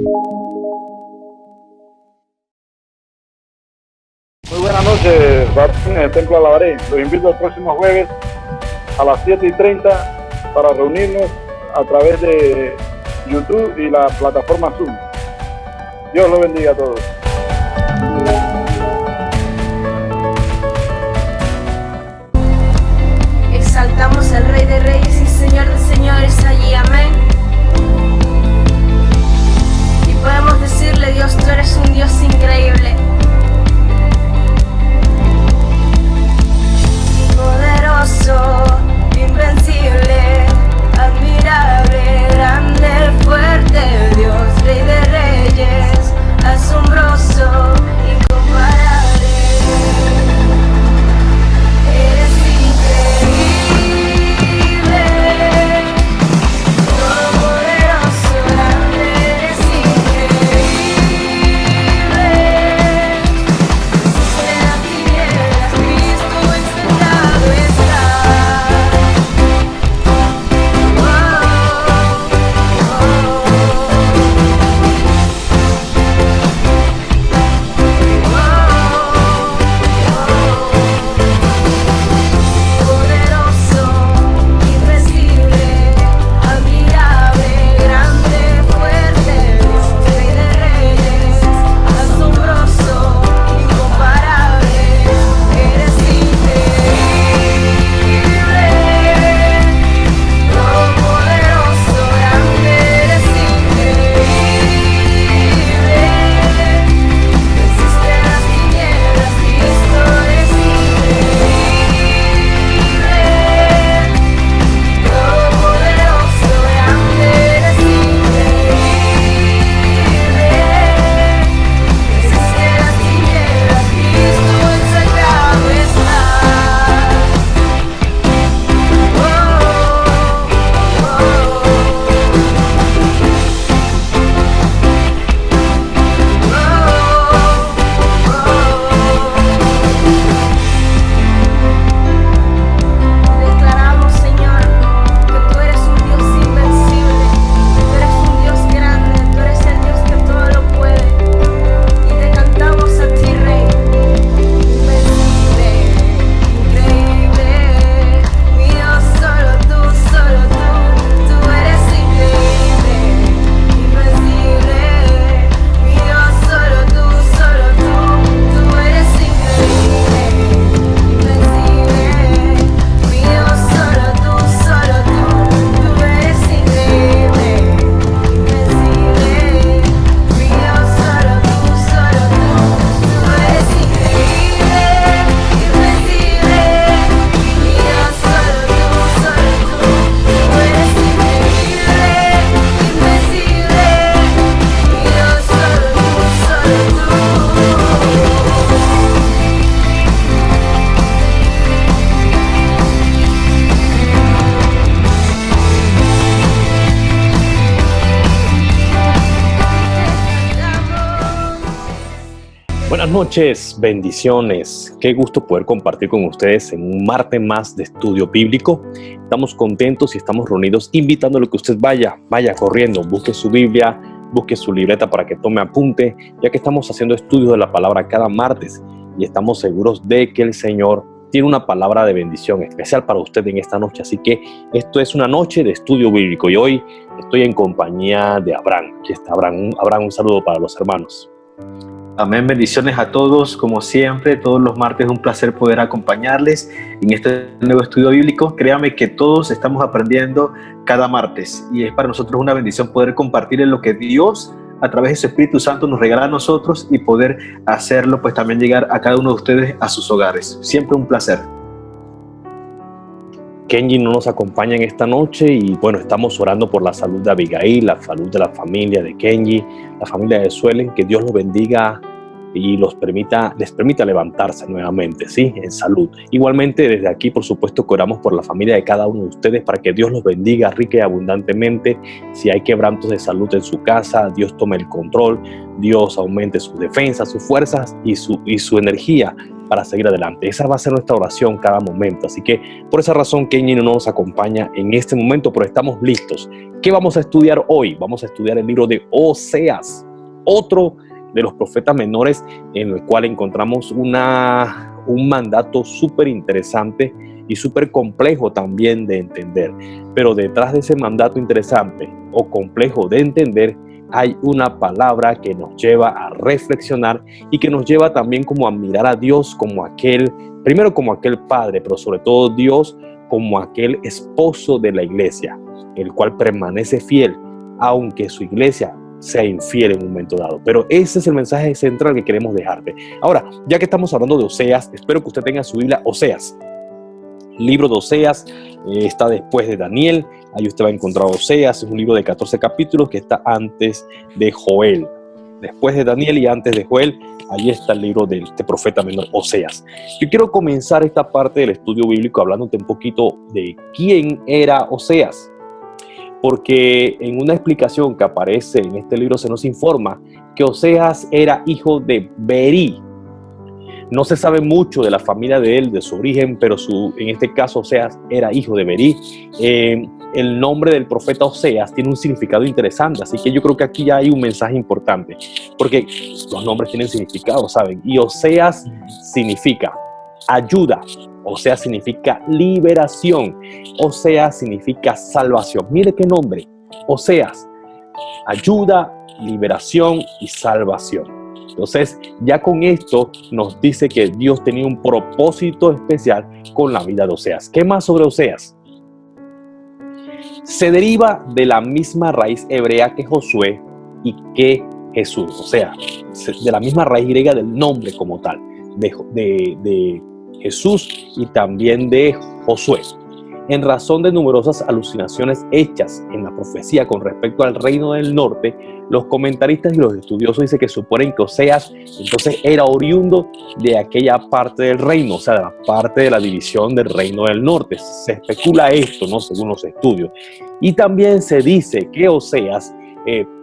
Muy buenas noches, en el Templo Alabaré. Los invito el próximo jueves a las 7:30 para reunirnos a través de YouTube y la plataforma Zoom. Dios los bendiga a todos. Exaltamos al Rey de Reyes y Señor de Señores allí, amén. Y podemos decirle: Dios, tú eres un Dios increíble, poderoso, invencible, admirable, grande, fuerte, Dios, Rey de Reyes, asombroso, incomparable. Eres increíble, poderoso, grande, eres increíble. Resiste las tinieblas, Cristo encerrado está. Poderoso, invencible, admirable, grande, fuerte, Dios, Rey de Reyes, asombroso, incomparable. Eres increíble, poderoso, grande, eres increíble. Resiste las tinieblas, Cristo es increíble. Todopoderoso, grande, eres increíble. Resiste las tinieblas, Cristo encerrado está. Declaramos, Señor, que tú eres un Dios invencible, tú eres un Dios grande, tú eres el Dios que todo lo puede. Y te cantamos a ti, Rey, invencible, increíble. Mi Dios, solo tú, tú eres increíble, invencible. Mi Dios, solo tú, tú eres increíble, invencible. Mi Dios, solo tú, tú eres increíble, invencible. Mi Dios, solo tú, tú eres increíble, invencible. Mi Dios, solo tú, tú eres increíble, invencible. Mi Dios, solo tú, Buenas noches, bendiciones. Qué gusto poder compartir con ustedes en un martes más de estudio bíblico. Estamos contentos y estamos reunidos invitándole que usted vaya corriendo, busque su Biblia, busque su libreta para que tome apunte, ya que estamos haciendo estudios de la palabra cada martes y estamos seguros de que el Señor tiene una palabra de bendición especial para usted en esta noche. Así que esto es una noche de estudio bíblico y hoy estoy en compañía de Abraham. Aquí está Abraham. Abraham, un saludo para los hermanos. Amén, bendiciones a todos, como siempre, todos los martes es un placer poder acompañarles en este nuevo estudio bíblico. Créame que todos estamos aprendiendo cada martes y es para nosotros una bendición poder compartir en lo que Dios a través de su Espíritu Santo nos regala a nosotros y poder hacerlo, pues también llegar a cada uno de ustedes a sus hogares. Siempre un placer. Kenji no nos acompaña en esta noche y bueno, estamos orando por la salud de Abigail, la salud de la familia de Kenji, la familia de Suelen, que Dios los bendiga y les permita levantarse nuevamente, ¿sí? En salud. Igualmente desde aquí, por supuesto, que oramos por la familia de cada uno de ustedes para que Dios los bendiga rica y abundantemente. Si hay quebrantos de salud en su casa, Dios tome el control, Dios aumente sus defensas, sus fuerzas y su energía para seguir adelante. Esa va a ser nuestra oración cada momento. Así que por esa razón Kenny no nos acompaña en este momento, pero estamos listos. ¿Qué vamos a estudiar hoy? Vamos a estudiar el libro de Oseas, otro de los profetas menores en el cual encontramos un mandato súper interesante y súper complejo también de entender. Pero detrás de ese mandato interesante o complejo de entender hay una palabra que nos lleva a reflexionar y que nos lleva también como a mirar a Dios como primero como aquel padre, pero sobre todo Dios como aquel esposo de la iglesia, el cual permanece fiel, aunque su iglesia sea infiel en un momento dado. Pero ese es el mensaje central que queremos dejarte. Ahora, ya que estamos hablando de Oseas, espero que usted tenga su Biblia. Oseas, libro de Oseas, está después de Daniel. Ahí usted va a encontrar Oseas, es un libro de 14 capítulos que está antes de Joel. Después de Daniel y antes de Joel, ahí está el libro de este profeta menor, Oseas. Yo quiero comenzar esta parte del estudio bíblico hablándote un poquito de quién era Oseas. Porque en una explicación que aparece en este libro se nos informa que Oseas era hijo de Berí. No se sabe mucho de la familia de él, de su origen, pero en este caso Oseas era hijo de Berí. El nombre del profeta Oseas tiene un significado interesante, así que yo creo que aquí ya hay un mensaje importante, porque los nombres tienen significado, ¿saben? Y Oseas significa ayuda, Oseas significa liberación, Oseas significa salvación. Mire qué nombre, Oseas, ayuda, liberación y salvación. Entonces, ya con esto nos dice que Dios tenía un propósito especial con la vida de Oseas. ¿Qué más sobre Oseas? Se deriva de la misma raíz hebrea que Josué y que Jesús. O sea, de la misma raíz griega del nombre como tal, de Jesús y también de Josué. En razón de numerosas alucinaciones hechas en la profecía con respecto al reino del norte, los comentaristas y los estudiosos dicen que suponen que Oseas entonces era oriundo de aquella parte del reino, o sea, de la parte de la división del reino del norte. Se especula esto, ¿no? Según los estudios. Y también se dice que Oseas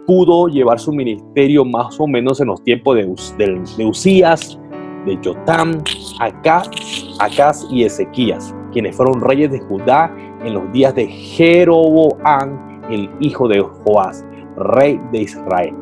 pudo llevar su ministerio más o menos en los tiempos de Usías, de Jotam, Acaz y Ezequías, quienes fueron reyes de Judá en los días de Jeroboam, el hijo de Joás, rey de Israel.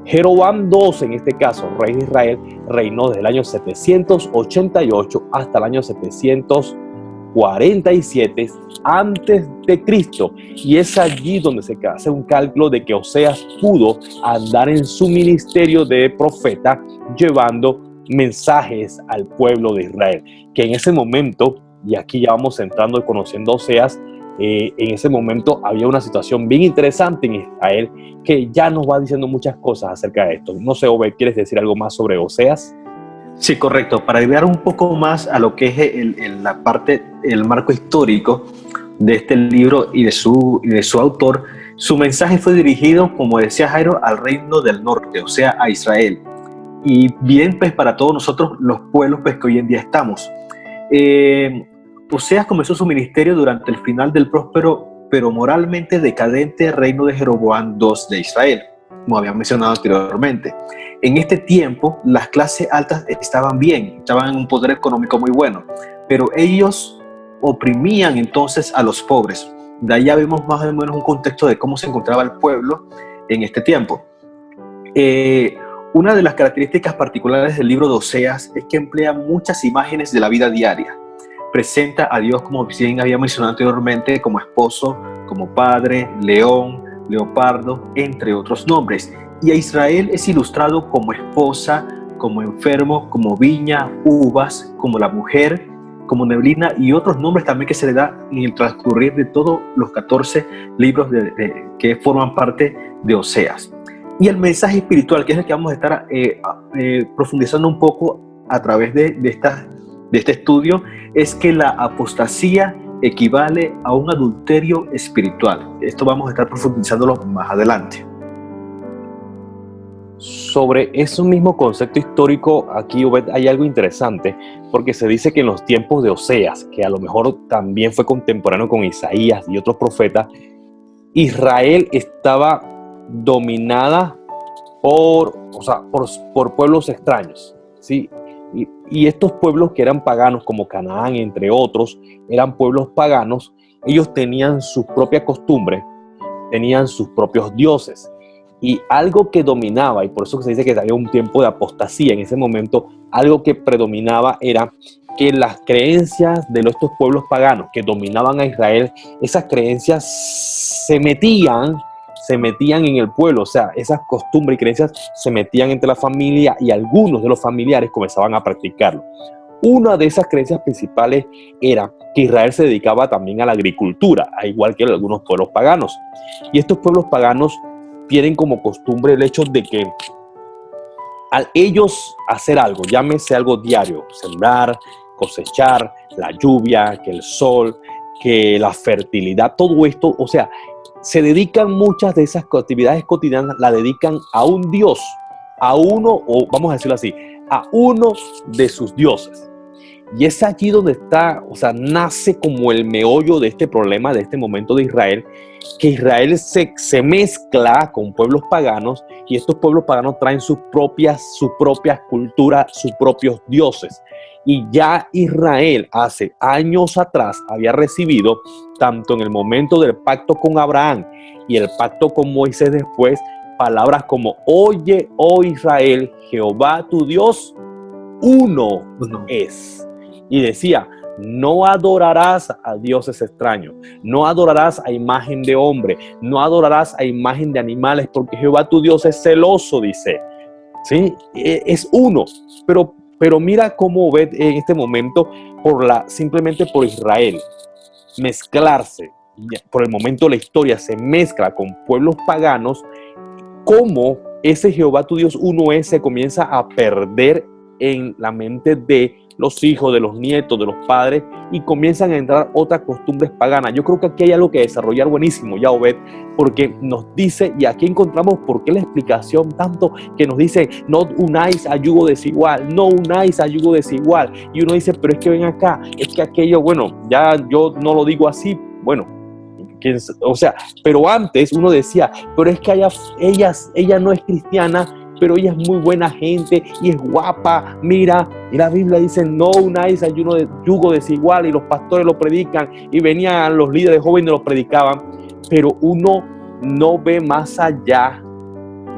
Jeroboam II, en este caso, rey de Israel, reinó desde el año 788 hasta el año 747 antes de Cristo. Y es allí donde se hace un cálculo de que Oseas pudo andar en su ministerio de profeta llevando mensajes al pueblo de Israel, que en ese momento, y aquí ya vamos entrando y conociendo a Oseas, en ese momento había una situación bien interesante en Israel que ya nos va diciendo muchas cosas acerca de esto. No sé, Obed, ¿quieres decir algo más sobre Oseas? Sí, correcto. Para agregar un poco más a lo que es la parte, el marco histórico de este libro y de su autor, su mensaje fue dirigido, como decía Jairo, al reino del norte, o sea, a Israel. Y bien, pues para todos nosotros, los pueblos pues, que hoy en día estamos. Oseas comenzó su ministerio durante el final del próspero, pero moralmente decadente reino de Jeroboam II de Israel, como había mencionado anteriormente. En este tiempo, las clases altas estaban bien, estaban en un poder económico muy bueno, pero ellos oprimían entonces a los pobres. De ahí ya vemos más o menos un contexto de cómo se encontraba el pueblo en este tiempo. Una de las características particulares del libro de Oseas es que emplea muchas imágenes de la vida diaria. Presenta a Dios, como bien había mencionado anteriormente, como esposo, como padre, león, leopardo, entre otros nombres. Y a Israel es ilustrado como esposa, como enfermo, como viña, uvas, como la mujer, como neblina y otros nombres también que se le da en el transcurrir de todos los 14 libros que forman parte de Oseas. Y el mensaje espiritual, que es el que vamos a estar profundizando un poco a través de este estudio, es que la apostasía equivale a un adulterio espiritual. Esto vamos a estar profundizándolo más adelante. Sobre ese mismo concepto histórico, aquí hay algo interesante, porque se dice que en los tiempos de Oseas, que a lo mejor también fue contemporáneo con Isaías y otros profetas, Israel estaba dominada por pueblos extraños, ¿sí? Y estos pueblos que eran paganos, como Canaán, entre otros, eran pueblos paganos. Ellos tenían sus propias costumbres, tenían sus propios dioses. Y algo que dominaba, y por eso se dice que había un tiempo de apostasía en ese momento, algo que predominaba era que las creencias de estos pueblos paganos que dominaban a Israel, esas creencias se metían en el pueblo. O sea, esas costumbres y creencias se metían entre la familia y algunos de los familiares comenzaban a practicarlo. Una de esas creencias principales era que Israel se dedicaba también a la agricultura, al igual que algunos pueblos paganos. Y estos pueblos paganos tienen como costumbre el hecho de que al ellos hacer algo, llámese algo diario, sembrar, cosechar, la lluvia, que el sol, que la fertilidad, todo esto, o sea, se dedican muchas de esas actividades cotidianas, la dedican a un dios, a uno, o vamos a decirlo así, a uno de sus dioses. Y es allí donde está, o sea, nace como el meollo de este problema, de este momento de Israel, que Israel se mezcla con pueblos paganos, y estos pueblos paganos traen sus propias culturas, sus propios dioses. Y ya Israel hace años atrás había recibido, tanto en el momento del pacto con Abraham y el pacto con Moisés después, palabras como: oye, oh Israel, Jehová tu Dios, uno es. Y decía: no adorarás a dioses extraños, no adorarás a imagen de hombre, no adorarás a imagen de animales, porque Jehová tu Dios es celoso, dice. ¿Sí? Es uno. Pero mira cómo ve en este momento, simplemente por Israel mezclarse, por el momento de la historia se mezcla con pueblos paganos, cómo ese Jehová tu Dios uno es se comienza a perder en la mente de los hijos, de los nietos, de los padres, y comienzan a entrar otras costumbres paganas. Yo creo que aquí hay algo que desarrollar buenísimo, ya Obed, porque nos dice, y aquí encontramos por qué la explicación tanto que nos dice: no unáis a yugo desigual, no unáis a yugo desigual. Y uno dice: pero es que ven acá, es que aquello, bueno, ya yo no lo digo así, bueno, o sea, pero antes uno decía: pero es que ella no es cristiana, pero ella es muy buena gente y es guapa, mira, y la Biblia dice: no unáis a yugo desigual, y los pastores lo predican, y venían los líderes jóvenes y lo predicaban, pero uno no ve más allá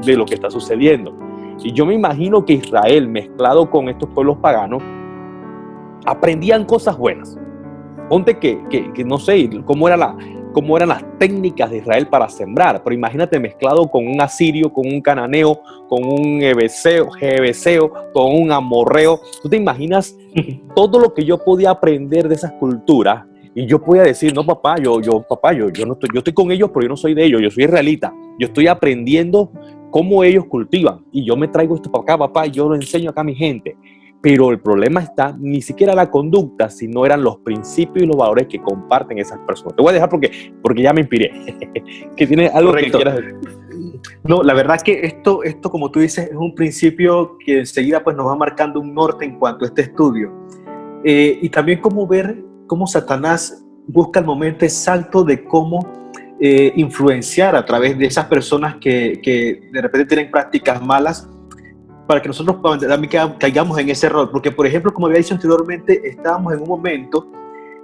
de lo que está sucediendo. Y yo me imagino que Israel, mezclado con estos pueblos paganos, aprendían cosas buenas. Ponte que no sé cómo eran las técnicas de Israel para sembrar, pero imagínate mezclado con un asirio, con un cananeo, con un jebuseo, con un amorreo. ¿Tú te imaginas todo lo que yo podía aprender de esas culturas? Y yo podía decir: no, papá, yo no estoy, yo estoy con ellos, pero yo no soy de ellos, yo soy israelita. Yo estoy aprendiendo cómo ellos cultivan, y yo me traigo esto para acá, papá, y yo lo enseño acá a mi gente. Pero el problema está, ni siquiera la conducta, sino eran los principios y los valores que comparten esas personas. Te voy a dejar porque ya me inspiré. ¿Que tienes algo Correcto. que quieras decir? No, la verdad que esto, como tú dices, es un principio que enseguida pues nos va marcando un norte en cuanto a este estudio. Y también cómo ver cómo Satanás busca el momento exacto de cómo influenciar a través de esas personas que de repente tienen prácticas malas, para que nosotros también caigamos en ese error. Porque, por ejemplo, como había dicho anteriormente, estábamos en un momento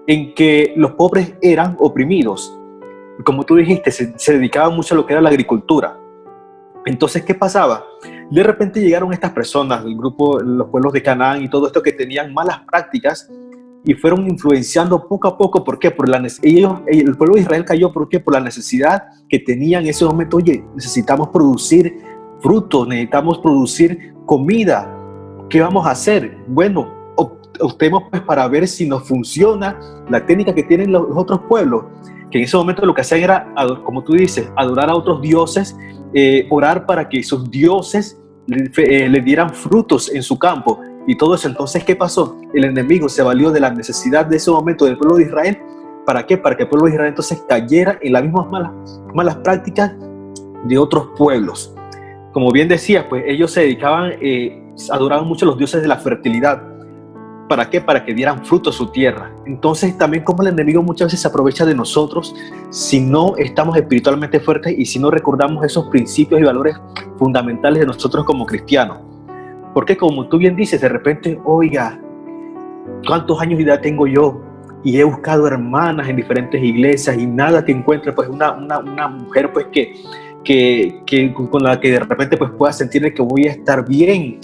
en que los pobres eran oprimidos. Como tú dijiste, se dedicaban mucho a lo que era la agricultura. Entonces, ¿qué pasaba? De repente llegaron estas personas, el grupo, los pueblos de Canaán y todo esto, que tenían malas prácticas y fueron influenciando poco a poco. ¿Por qué? El pueblo de Israel cayó, ¿por qué? Por la necesidad que tenían en ese momento. Oye, necesitamos producir frutos, necesitamos producir comida. ¿Qué vamos a hacer? Bueno, optemos pues para ver si nos funciona la técnica que tienen los otros pueblos, que en ese momento lo que hacían era, como tú dices, adorar a otros dioses, orar para que esos dioses le dieran frutos en su campo y todo eso. Entonces, ¿qué pasó? El enemigo se valió de la necesidad de ese momento del pueblo de Israel. ¿Para qué? Para que el pueblo de Israel entonces cayera en las mismas malas prácticas de otros pueblos. Como bien decía, pues ellos se dedicaban, adoraban mucho a los dioses de la fertilidad. ¿Para qué? Para que dieran fruto a su tierra. Entonces también como el enemigo muchas veces se aprovecha de nosotros si no estamos espiritualmente fuertes y si no recordamos esos principios y valores fundamentales de nosotros como cristianos. Porque como tú bien dices, de repente, oiga, ¿cuántos años de edad tengo yo? Y he buscado hermanas en diferentes iglesias y nada que encuentre pues una mujer pues que con la que de repente pues pueda sentir que voy a estar bien.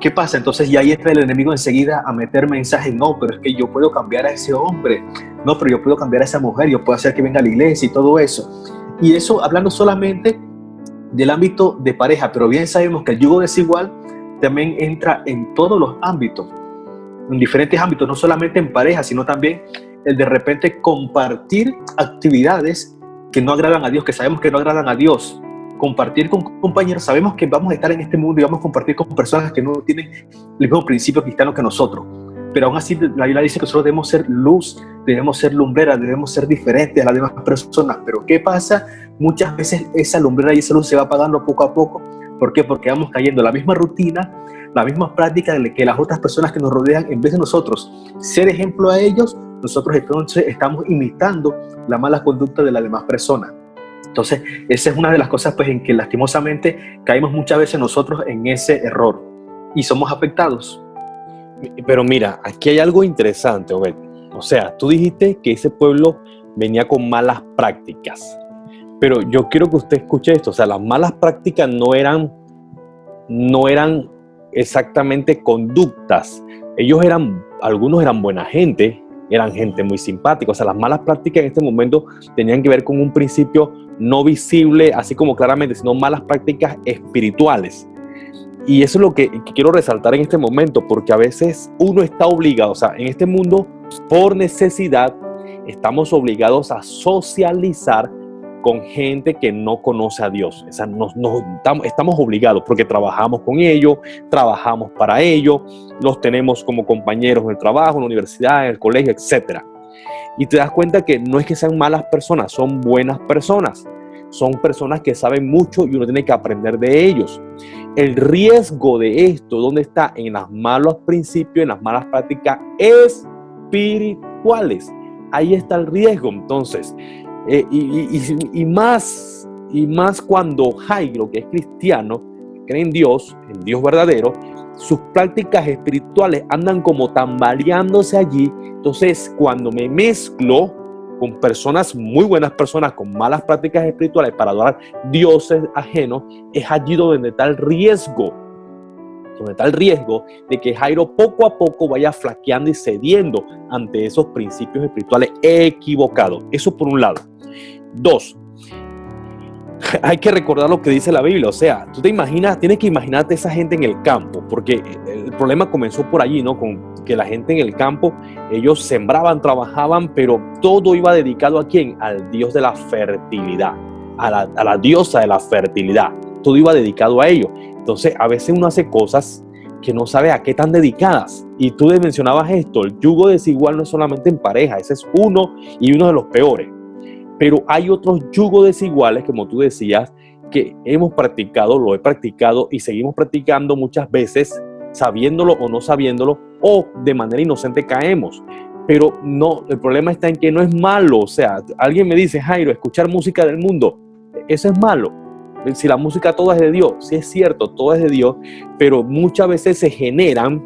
¿Qué pasa? Entonces ya ahí entra el enemigo enseguida a meter mensajes. No, pero es que yo puedo cambiar a ese hombre. No, pero yo puedo cambiar a esa mujer. Yo puedo hacer que venga a la iglesia y todo eso. Y eso hablando solamente del ámbito de pareja. Pero bien sabemos que el yugo desigual también entra en todos los ámbitos. En diferentes ámbitos, no solamente en pareja, sino también el de repente compartir actividades que no agradan a Dios, que sabemos que no agradan a Dios. Compartir con compañeros, sabemos que vamos a estar en este mundo y vamos a compartir con personas que no tienen el mismo principio cristiano que nosotros, pero aún así la Biblia dice que nosotros debemos ser luz, debemos ser lumbreras, debemos ser diferentes a las demás personas. Pero ¿qué pasa? Muchas veces esa lumbrera y esa luz se va apagando poco a poco. ¿Por qué? Porque vamos cayendo en la misma rutina, la misma práctica que las otras personas que nos rodean. En vez de nosotros ser ejemplo a ellos, nosotros entonces estamos imitando la mala conducta de las demás personas. Entonces, esa es una de las cosas pues, en que lastimosamente caemos muchas veces nosotros en ese error y somos afectados. Pero mira, aquí hay algo interesante, Obed. O sea, tú dijiste que ese pueblo venía con malas prácticas, pero yo quiero que usted escuche esto. O sea, las malas prácticas no eran exactamente conductas. Algunos eran buena gente, eran gente muy simpática. O sea, las malas prácticas en este momento tenían que ver con un principio no visible, así como claramente, sino malas prácticas espirituales. Y eso es lo que quiero resaltar en este momento, porque a veces uno está obligado, o sea, en este mundo, por necesidad, estamos obligados a socializar con gente que no conoce a Dios. O sea, estamos obligados porque trabajamos con ellos, trabajamos para ellos, los tenemos como compañeros en el trabajo, en la universidad, en el colegio, etc. Y te das cuenta que no es que sean malas personas, son buenas personas. Son personas que saben mucho y uno tiene que aprender de ellos. El riesgo de esto, ¿dónde está? En los malos principios, en las malas prácticas espirituales. Ahí está el riesgo. Entonces, y más cuando Jairo, que es cristiano, cree en Dios verdadero, sus prácticas espirituales andan como tambaleándose allí. Entonces, cuando me mezclo con personas, muy buenas personas, con malas prácticas espirituales para adorar dioses ajenos, es allí donde está el riesgo. Donde está el riesgo de que Jairo poco a poco vaya flaqueando y cediendo ante esos principios espirituales equivocados. Eso por un lado. 2, hay que recordar lo que dice la Biblia. O sea, tú te imaginas, tienes que imaginarte esa gente en el campo, porque el problema comenzó por allí, ¿no? Con que la gente en el campo, ellos sembraban, trabajaban, pero todo iba dedicado ¿a quién? Al Dios de la fertilidad, a la diosa de la fertilidad. Todo iba dedicado a ello. Entonces, a veces uno hace cosas que no sabe a qué están dedicadas. Y tú mencionabas esto, el yugo desigual no es solamente en pareja, ese es uno y uno de los peores. Pero hay otros yugos desiguales, como tú decías, que hemos practicado, lo he practicado y seguimos practicando muchas veces, sabiéndolo o no sabiéndolo, o de manera inocente caemos. Pero no, el problema está en que no es malo. O sea, alguien me dice, Jairo, escuchar música del mundo, eso es malo. Si la música toda es de Dios, sí es cierto, todo es de Dios, pero muchas veces se generan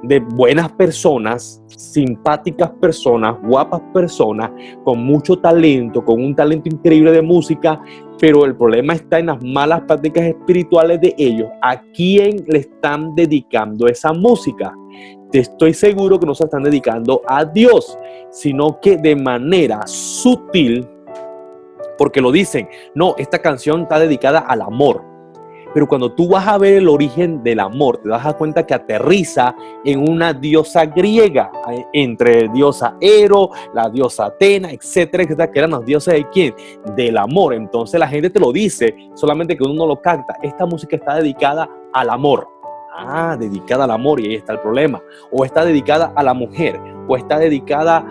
de buenas personas, simpáticas personas, guapas personas, con mucho talento, con un talento increíble de música, pero el problema está en las malas prácticas espirituales de ellos. ¿A quién le están dedicando esa música? Te estoy seguro que no se están dedicando a Dios, sino que de manera sutil, porque lo dicen, no, esta canción está dedicada al amor. Pero cuando tú vas a ver el origen del amor, te das cuenta que aterriza en una diosa griega, entre diosa Ero, la diosa Atena, etcétera, etcétera, que eran las diosas de ¿quién? Del amor. Entonces la gente te lo dice, solamente que uno no lo capta. Esta música está dedicada al amor. Ah, dedicada al amor, y ahí está el problema. O está dedicada a la mujer, o está dedicada,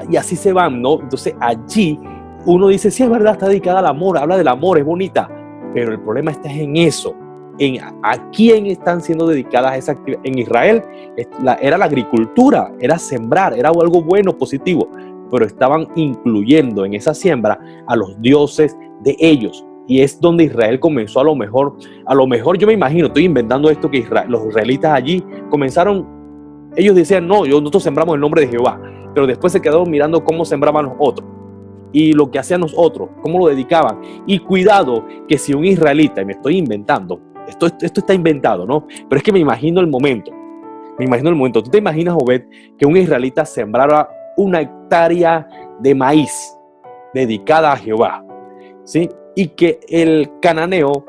y así se van, ¿no? Entonces allí uno dice, sí, es verdad, está dedicada al amor, habla del amor, es bonita. Pero el problema está en eso, en a quién están siendo dedicadas esas actividades. En Israel era la agricultura, era sembrar, era algo bueno, positivo, pero estaban incluyendo en esa siembra a los dioses de ellos. y es donde Israel comenzó a lo mejor yo me imagino, estoy inventando esto, que los israelitas allí comenzaron, ellos decían, no, nosotros sembramos el nombre de Jehová, pero después se quedaron mirando cómo sembraban los otros y lo que hacían los otros, cómo lo dedicaban. Y cuidado que si un israelita, y me estoy inventando, esto está inventado, ¿no? Pero es que me imagino el momento. ¿Tú te imaginas, Obed, que un israelita sembrara una hectárea de maíz dedicada a Jehová, ¿sí? Y que el cananeo,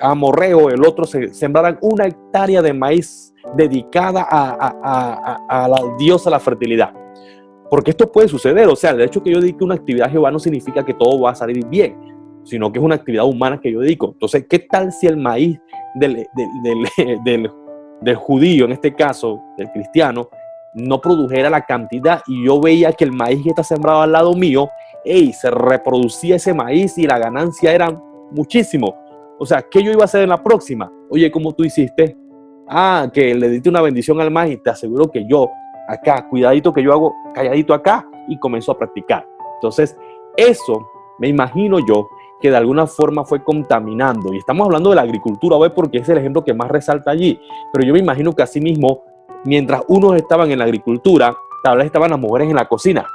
amorreo, el otro, sembraran una hectárea de maíz dedicada a la diosa la fertilidad? Porque esto puede suceder. O sea, el hecho que yo dedique una actividad a Jehová no significa que todo va a salir bien, sino que es una actividad humana que yo dedico. Entonces, ¿qué tal si el maíz del judío, en este caso, del cristiano, no produjera la cantidad, y yo veía que el maíz que está sembrado al lado mío, se reproducía ese maíz y la ganancia era muchísimo? O sea, ¿qué yo iba a hacer en la próxima? Oye, ¿cómo tú hiciste? Que le diste una bendición al maíz. Te aseguro que yo, acá, cuidadito que yo hago calladito acá, y comenzó a practicar. Entonces, eso me imagino yo que de alguna forma fue contaminando. Y estamos hablando de la agricultura, ¿ves? Porque es el ejemplo que más resalta allí. Pero yo me imagino que así mismo, mientras unos estaban en la agricultura, tal vez estaban las mujeres en la cocina,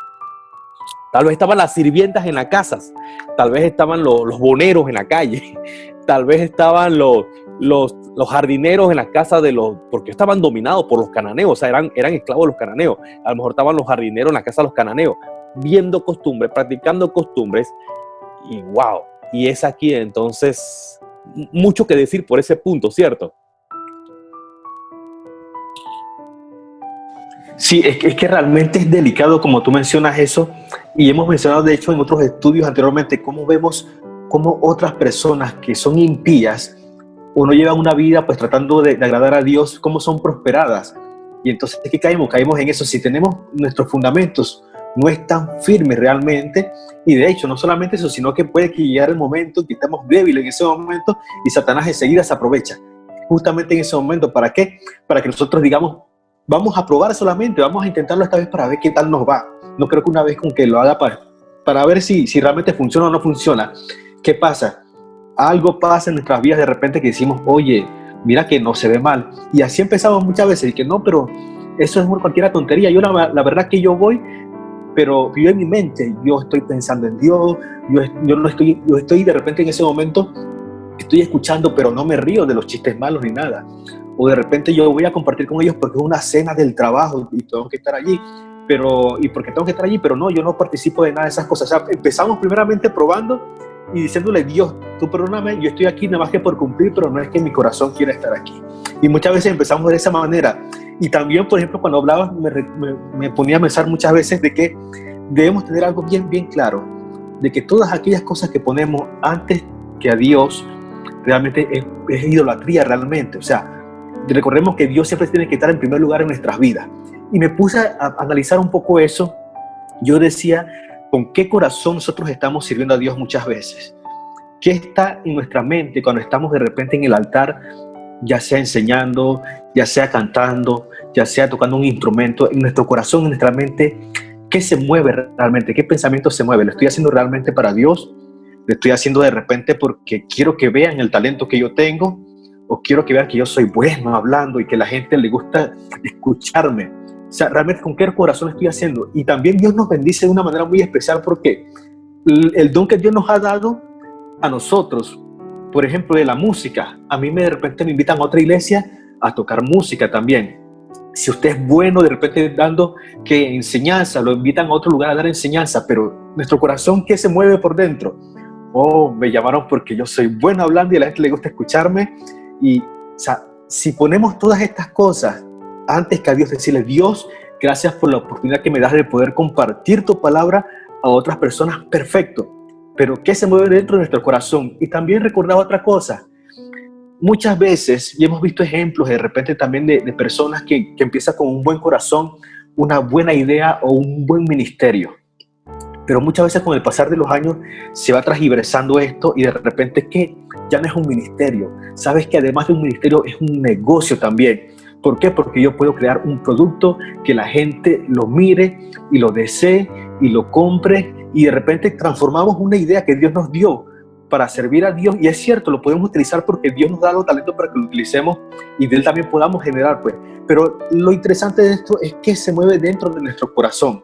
tal vez estaban las sirvientas en las casas, tal vez estaban los boneros en la calle, tal vez estaban los jardineros en las casas porque estaban dominados por los cananeos, o sea, eran esclavos de los cananeos. A lo mejor estaban los jardineros en la casa de los cananeos, viendo costumbres, practicando costumbres, y wow, y es aquí entonces mucho que decir por ese punto, ¿cierto? Sí, es que realmente es delicado como tú mencionas eso, y hemos mencionado de hecho en otros estudios anteriormente cómo vemos cómo otras personas que son impías o no llevan una vida pues tratando de agradar a Dios, cómo son prosperadas. Y entonces, ¿qué caemos? Caemos en eso. Si tenemos nuestros fundamentos no están firmes realmente, y de hecho no solamente eso, sino que puede que llegue el momento que estamos débiles en ese momento y Satanás enseguida se aprovecha justamente en ese momento. ¿Para qué? Para que nosotros digamos, vamos a probar solamente, vamos a intentarlo esta vez para ver qué tal nos va. No creo que una vez con que lo haga para ver si realmente funciona o no funciona. ¿Qué pasa? Algo pasa en nuestras vidas de repente que decimos, oye, mira que no se ve mal. Y así empezamos muchas veces, y que no, pero eso es cualquier tontería. Yo la verdad que yo voy, pero yo en mi mente, yo estoy pensando en Dios, yo estoy de repente en ese momento, estoy escuchando, pero no me río de los chistes malos ni nada. O de repente yo voy a compartir con ellos porque es una cena del trabajo y tengo que estar allí, pero no, yo no participo de nada de esas cosas. O sea, empezamos primeramente probando y diciéndole, Dios, tú perdóname, yo estoy aquí nada más que por cumplir, pero no es que mi corazón quiera estar aquí. Y muchas veces empezamos de esa manera. Y también, por ejemplo, cuando hablabas, me ponía a pensar muchas veces de que debemos tener algo bien claro, de que todas aquellas cosas que ponemos antes que a Dios, realmente es idolatría realmente. O sea, recordemos que Dios siempre tiene que estar en primer lugar en nuestras vidas. Y me puse a analizar un poco eso. Yo decía, ¿con qué corazón nosotros estamos sirviendo a Dios muchas veces? ¿Qué está en nuestra mente cuando estamos de repente en el altar, ya sea enseñando, ya sea cantando, ya sea tocando un instrumento? En nuestro corazón, en nuestra mente, ¿qué se mueve realmente? ¿Qué pensamiento se mueve? ¿Lo estoy haciendo realmente para Dios? ¿Lo estoy haciendo de repente porque quiero que vean el talento que yo tengo? ¿O quiero que vean que yo soy bueno hablando y que a la gente le gusta escucharme? O sea, realmente, ¿con qué corazón estoy haciendo? Y también Dios nos bendice de una manera muy especial, porque el don que Dios nos ha dado a nosotros, por ejemplo, de la música. A mí de repente me invitan a otra iglesia a tocar música también. Si usted es bueno, de repente dando que enseñanza, lo invitan a otro lugar a dar enseñanza, pero nuestro corazón, ¿qué se mueve por dentro? Oh, me llamaron porque yo soy bueno hablando y a la gente le gusta escucharme. Y, o sea, si ponemos todas estas cosas antes que a Dios, decirle, Dios, gracias por la oportunidad que me das de poder compartir tu palabra a otras personas, perfecto. Pero ¿qué se mueve dentro de nuestro corazón? Y también recordaba otra cosa. Muchas veces, y hemos visto ejemplos de repente también de personas que empiezan con un buen corazón, una buena idea o un buen ministerio. Pero muchas veces con el pasar de los años se va transgiversando esto y de repente que ya no es un ministerio. Sabes que además de un ministerio es un negocio también. ¿Por qué? Porque yo puedo crear un producto que la gente lo mire y lo desee y lo compre, y de repente transformamos una idea que Dios nos dio para servir a Dios, y es cierto, lo podemos utilizar porque Dios nos da los talentos para que lo utilicemos y de él también podamos generar, pues. Pero lo interesante de esto es que se mueve dentro de nuestro corazón.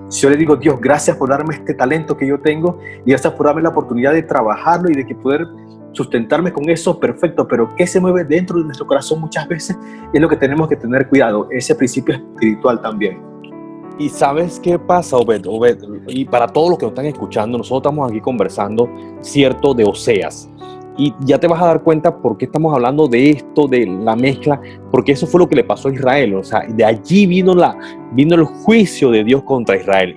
Si yo le digo, Dios, gracias por darme este talento que yo tengo y gracias por darme la oportunidad de trabajarlo y de que poder sustentarme con eso, perfecto, pero ¿qué se mueve dentro de nuestro corazón muchas veces? Es lo que tenemos que tener cuidado, ese principio espiritual también. Y ¿sabes qué pasa, Obed? Y para todos los que nos están escuchando, nosotros estamos aquí conversando, cierto, de Oseas. Y ya te vas a dar cuenta por qué estamos hablando de esto, de la mezcla, porque eso fue lo que le pasó a Israel. O sea, de allí vino el juicio de Dios contra Israel.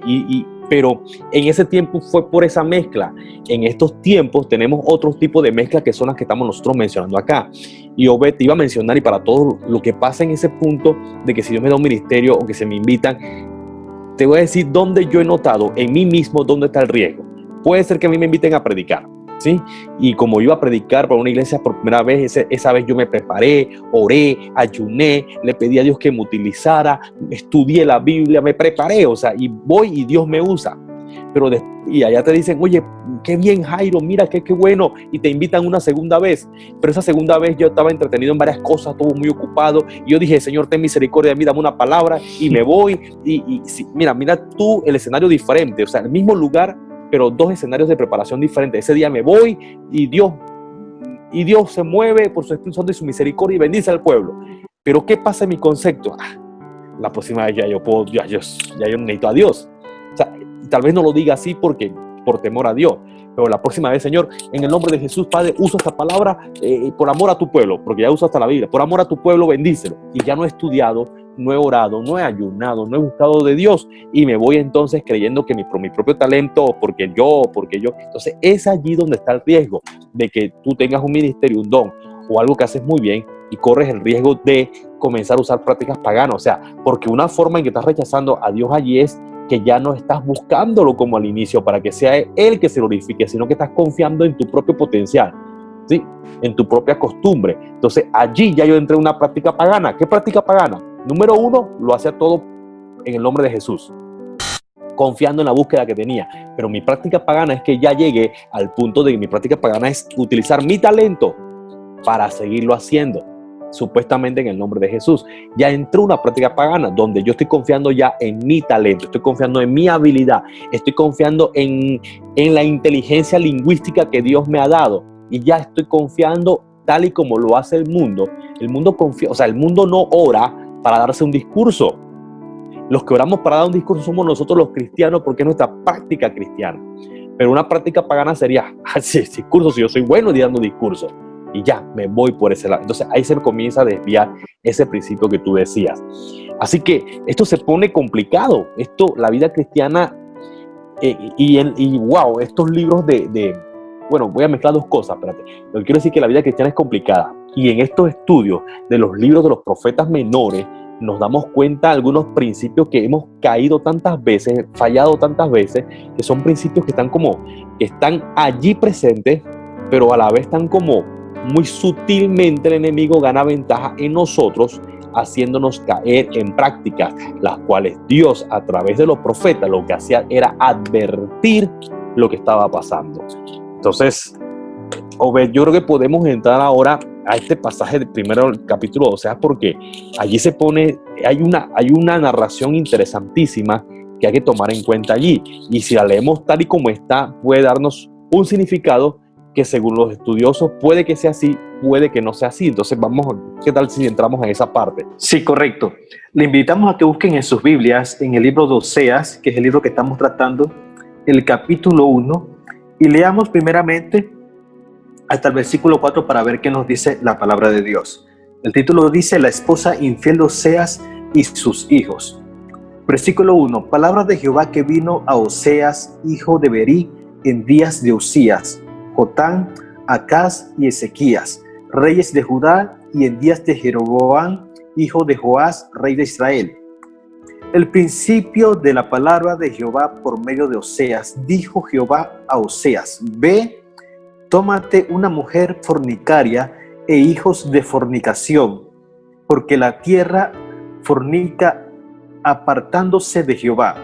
Pero en ese tiempo fue por esa mezcla. En estos tiempos tenemos otros tipos de mezclas que son las que estamos nosotros mencionando acá. Y Obed te iba a mencionar, y para todo lo que pasa en ese punto de que si Dios me da un ministerio o que se me invitan, te voy a decir dónde yo he notado en mí mismo dónde está el riesgo. Puede ser que a mí me inviten a predicar, ¿sí? Y como iba a predicar para una iglesia por primera vez, esa vez yo me preparé, oré, ayuné, le pedí a Dios que me utilizara, estudié la Biblia, me preparé, o sea, y voy y Dios me usa. Y allá te dicen, oye, qué bien, Jairo, mira qué bueno, y te invitan una segunda vez. Pero esa segunda vez yo estaba entretenido en varias cosas, todo muy ocupado, y yo dije, Señor, ten misericordia de mí, dame una palabra, y me voy. Sí, mira tú el escenario diferente, o sea, el mismo lugar, pero dos escenarios de preparación diferentes. Ese día me voy y Dios se mueve por su Espíritu Santo y su misericordia y bendice al pueblo. Pero ¿qué pasa en mi concepto? La próxima vez ya yo necesito a Dios. O sea, tal vez no lo diga así por temor a Dios, pero la próxima vez, Señor, en el nombre de Jesús, Padre, uso esta palabra por amor a tu pueblo, porque ya uso hasta la Biblia, por amor a tu pueblo, bendícelo. Y ya no he estudiado, no he orado, no he ayunado, no he buscado de Dios, y me voy entonces creyendo que por mi propio talento, porque yo. Entonces es allí donde está el riesgo de que tú tengas un ministerio, un don o algo que haces muy bien y corres el riesgo de comenzar a usar prácticas paganas. O sea, porque una forma en que estás rechazando a Dios allí es que ya no estás buscándolo como al inicio para que sea Él que se glorifique, sino que estás confiando en tu propio potencial, ¿sí? En tu propia costumbre. Entonces allí ya yo entré en una práctica pagana. ¿Qué práctica pagana? Número uno, lo hacía todo en el nombre de Jesús, confiando en la búsqueda que tenía. Pero mi práctica pagana es que ya llegué al punto de que mi práctica pagana es utilizar mi talento para seguirlo haciendo, supuestamente en el nombre de Jesús. Ya entró una práctica pagana donde yo estoy confiando ya en mi talento, estoy confiando en mi habilidad, estoy confiando en la inteligencia lingüística que Dios me ha dado, y ya estoy confiando tal y como lo hace el mundo. El mundo confía, o sea, el mundo no ora para darse un discurso. Los que oramos para dar un discurso somos nosotros los cristianos, porque es nuestra práctica cristiana. Pero una práctica pagana sería, discurso, si yo soy bueno dando discursos, y ya me voy por ese lado. Entonces ahí se comienza a desviar ese principio que tú decías. Así que esto se pone complicado. La vida cristiana wow, estos libros bueno, voy a mezclar dos cosas, espérate. Lo que quiero decir es que la vida cristiana es complicada, y en estos estudios de los libros de los profetas menores nos damos cuenta de algunos principios que hemos caído tantas veces, fallado tantas veces, que son principios que están allí presentes, pero a la vez están como muy sutilmente el enemigo gana ventaja en nosotros, haciéndonos caer en prácticas, las cuales Dios a través de los profetas lo que hacía era advertir lo que estaba pasando. Entonces, Obed, yo creo que podemos entrar ahora a este pasaje del primero capítulo 12, porque allí hay una narración interesantísima que hay que tomar en cuenta allí, y si la leemos tal y como está, puede darnos un significado que según los estudiosos puede que sea así, puede que no sea así. Entonces ¿qué tal si entramos en esa parte? Sí, correcto. Le invitamos a que busquen en sus Biblias, en el libro de Oseas, que es el libro que estamos tratando, el capítulo 1, y leamos primeramente hasta el versículo 4 para ver qué nos dice la palabra de Dios. El título dice: la esposa infiel de Oseas y sus hijos. Versículo 1: palabra de Jehová que vino a Oseas, hijo de Berí, en días de Usías, Jotán, Acaz y Ezequías, reyes de Judá, y en días de Jeroboam, hijo de Joás, rey de Israel. El principio de la palabra de Jehová por medio de Oseas. Dijo Jehová a Oseas: ve, tómate una mujer fornicaria e hijos de fornicación, porque la tierra fornica apartándose de Jehová.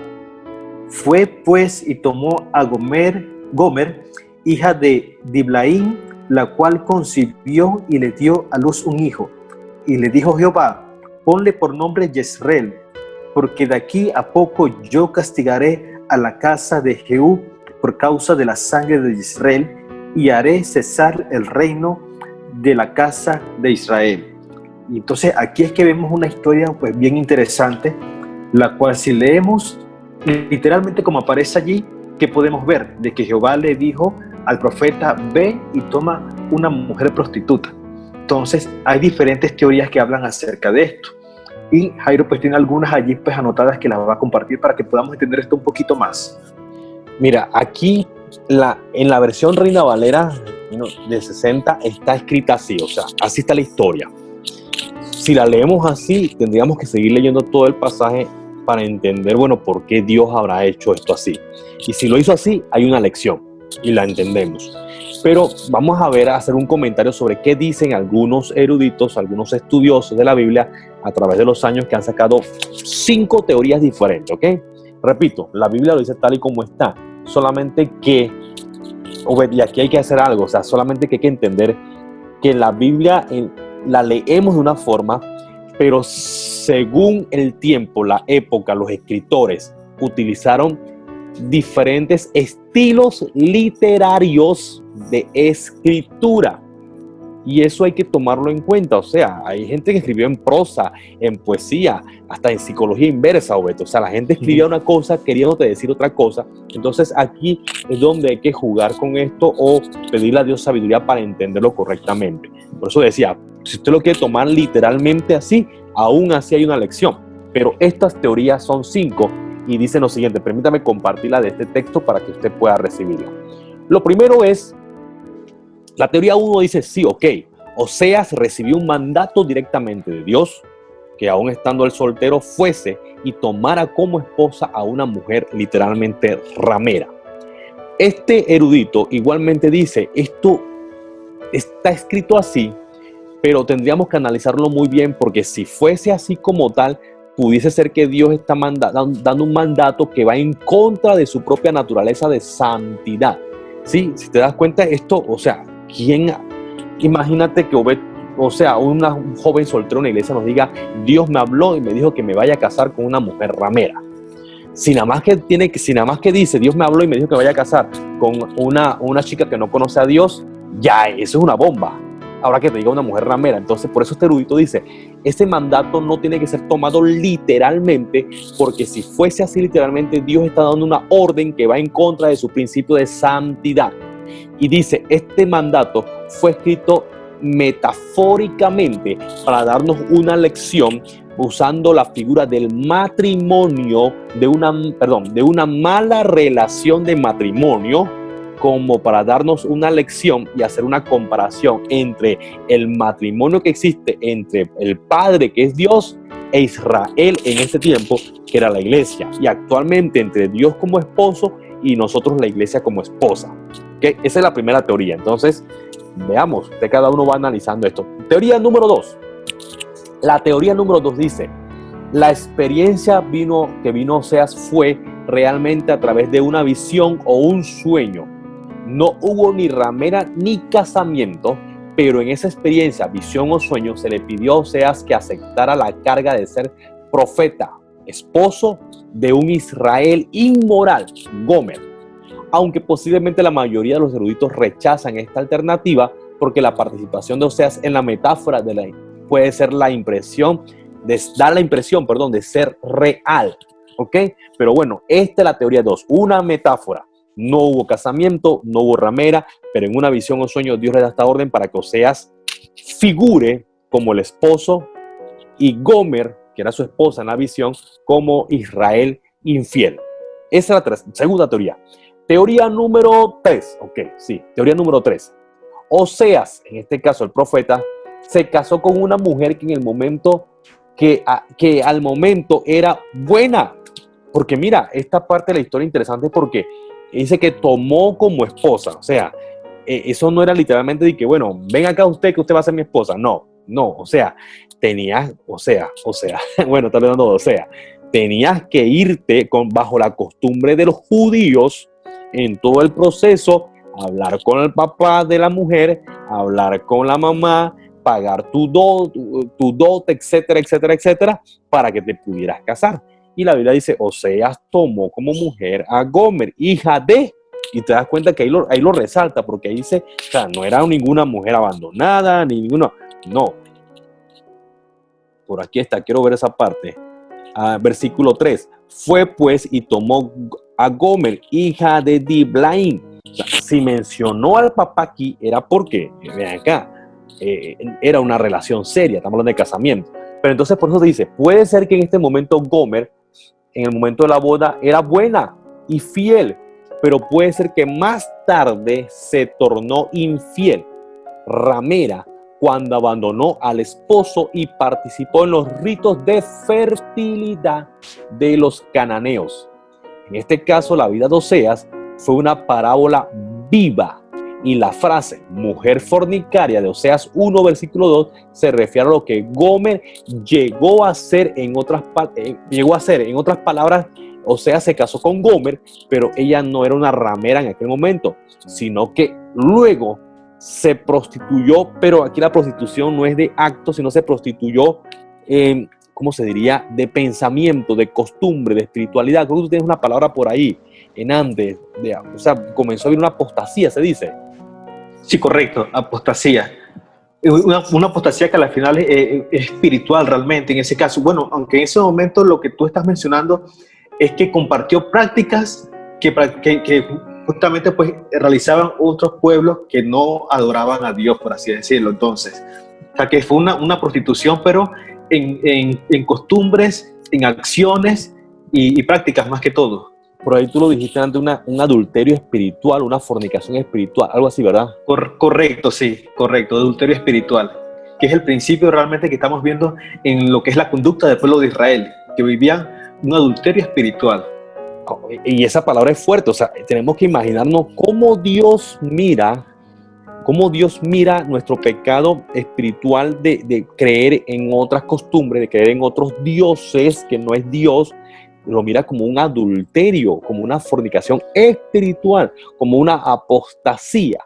Fue pues y tomó a Gomer, hija de Diblaim, la cual concibió y le dio a luz un hijo. Y le dijo Jehová: ponle por nombre Jezreel, porque de aquí a poco yo castigaré a la casa de Jehú por causa de la sangre de Jezreel, y haré cesar el reino de la casa de Israel. Y entonces aquí es que vemos una historia pues bien interesante, la cual si leemos literalmente como aparece allí, que podemos ver de que Jehová le dijo al profeta: ve y toma una mujer prostituta. Entonces hay diferentes teorías que hablan acerca de esto, y Jairo pues tiene algunas allí pues anotadas que las va a compartir para que podamos entender esto un poquito más. Mira, aquí en la versión Reina Valera de 60 está escrita así, o sea, así está la historia. Si la leemos así, tendríamos que seguir leyendo todo el pasaje para entender, bueno, por qué Dios habrá hecho esto así. Y si lo hizo así, hay una lección y la entendemos. Pero vamos a hacer un comentario sobre qué dicen algunos eruditos, algunos estudiosos de la Biblia a través de los años, que han sacado 5 teorías diferentes, ¿ok? Repito, la Biblia lo dice tal y como está, solamente que, y aquí hay que hacer algo, o sea, solamente que hay que entender que la Biblia la leemos de una forma, pero según el tiempo, la época, los escritores utilizaron diferentes estilos literarios de escritura. Y eso hay que tomarlo en cuenta. O sea, hay gente que escribió en prosa, en poesía, hasta en psicología inversa, Obeto. O sea, la gente escribía una cosa queriéndote decir otra cosa. Entonces aquí es donde hay que jugar con esto o pedirle a Dios sabiduría para entenderlo correctamente. Por eso decía, si usted lo quiere tomar literalmente así, aún así hay una lección. Pero estas teorías son 5 y dicen lo siguiente. Permítame compartirla de este texto para que usted pueda recibirla. Lo primero es, la teoría 1 dice, sí, ok, Oseas recibió un mandato directamente de Dios, que aún estando él soltero fuese y tomara como esposa a una mujer literalmente ramera. Este erudito igualmente dice, esto está escrito así, pero tendríamos que analizarlo muy bien, porque si fuese así como tal, pudiese ser que Dios está dando un mandato que va en contra de su propia naturaleza de santidad. Sí, si te das cuenta, esto, o sea, imagínate que un joven soltero en la iglesia nos diga, Dios me habló y me dijo que me vaya a casar con una mujer ramera. Si nada más que dice, Dios me habló y me dijo que me vaya a casar con una chica que no conoce a Dios, ya eso es una bomba. Ahora que te diga una mujer ramera. Entonces, por eso este erudito dice, ese mandato no tiene que ser tomado literalmente, porque si fuese así literalmente, Dios está dando una orden que va en contra de su principio de santidad. Y dice, este mandato fue escrito metafóricamente para darnos una lección, usando la figura del matrimonio, de una mala relación de matrimonio, como para darnos una lección y hacer una comparación entre el matrimonio que existe entre el Padre, que es Dios, e Israel en este tiempo, que era la iglesia, y actualmente entre Dios como esposo y nosotros la iglesia como esposa. ¿Okay? Esa es la primera teoría. Entonces, veamos, de cada uno va analizando esto. Teoría número 2. La teoría número 2 dice, la experiencia que vino Oseas fue realmente a través de una visión o un sueño. No hubo ni ramera ni casamiento, pero en esa experiencia, visión o sueño, se le pidió a Oseas que aceptara la carga de ser profeta, esposo de un Israel inmoral, Gomer. Aunque posiblemente la mayoría de los eruditos rechazan esta alternativa, porque la participación de Oseas en la metáfora puede ser dar la impresión de ser real, ¿ok? Pero bueno, esta es la teoría 2, una metáfora. No hubo casamiento, no hubo ramera, pero en una visión o sueño Dios le da esta orden para que Oseas figure como el esposo y Gomer, que era su esposa en la visión, como Israel infiel. Esa es la segunda teoría. Teoría número 3. Ok, sí, teoría número 3. Oseas, en este caso el profeta, se casó con una mujer que en el momento que al momento era buena. Porque mira, esta parte de la historia es interesante porque dice que tomó como esposa. O sea, eso no era literalmente de que, bueno, ven acá usted que usted va a ser mi esposa. No, o sea, bueno, está hablando de Osea. Tenías que irte bajo la costumbre de los judíos en todo el proceso hablar con el papá de la mujer, hablar con la mamá, pagar tu dote, etcétera, etcétera, etcétera, para que te pudieras casar. Y la Biblia dice, Oseas tomó como mujer a Gomer, hija de, y te das cuenta que ahí lo resalta, porque ahí dice, o sea, no era ninguna mujer abandonada, ni ninguna, no. Por aquí está, quiero ver esa parte. Versículo 3, fue pues y tomó a Gomer, hija de Diblaim. O sea, si mencionó al papá aquí, era porque, vean acá, era una relación seria, estamos hablando de casamiento. Pero entonces por eso se dice, puede ser que en este momento Gomer, en el momento de la boda, era buena y fiel, pero puede ser que más tarde se tornó infiel, ramera, cuando abandonó al esposo y participó en los ritos de fertilidad de los cananeos. En este caso, la vida de Oseas fue una parábola viva, y la frase mujer fornicaria de Oseas 1, versículo 2, se refiere a lo que Gomer llegó a hacer en otras palabras. Oseas se casó con Gomer, pero ella no era una ramera en aquel momento, sino que luego se prostituyó, pero aquí la prostitución no es de acto, sino se prostituyó, ¿cómo se diría? De pensamiento, de costumbre, de espiritualidad. Creo que tú tienes una palabra por ahí, en antes, o sea, comenzó a haber una apostasía, se dice. Sí, correcto, apostasía. Una apostasía que al final es espiritual realmente en ese caso. Bueno, aunque en ese momento lo que tú estás mencionando es que compartió prácticas que justamente pues realizaban otros pueblos que no adoraban a Dios, por así decirlo. Entonces, o sea, que fue una prostitución, pero en costumbres, en acciones y prácticas más que todo. Por ahí tú lo dijiste antes, un adulterio espiritual, una fornicación espiritual, algo así, ¿verdad? Correcto, sí, correcto, adulterio espiritual, que es el principio realmente que estamos viendo en lo que es la conducta del pueblo de Israel, que vivían un adulterio espiritual. Y esa palabra es fuerte, o sea, tenemos que imaginarnos cómo Dios mira nuestro pecado espiritual de creer en otras costumbres, de creer en otros dioses que no es Dios. Lo mira como un adulterio, como una fornicación espiritual, como una apostasía.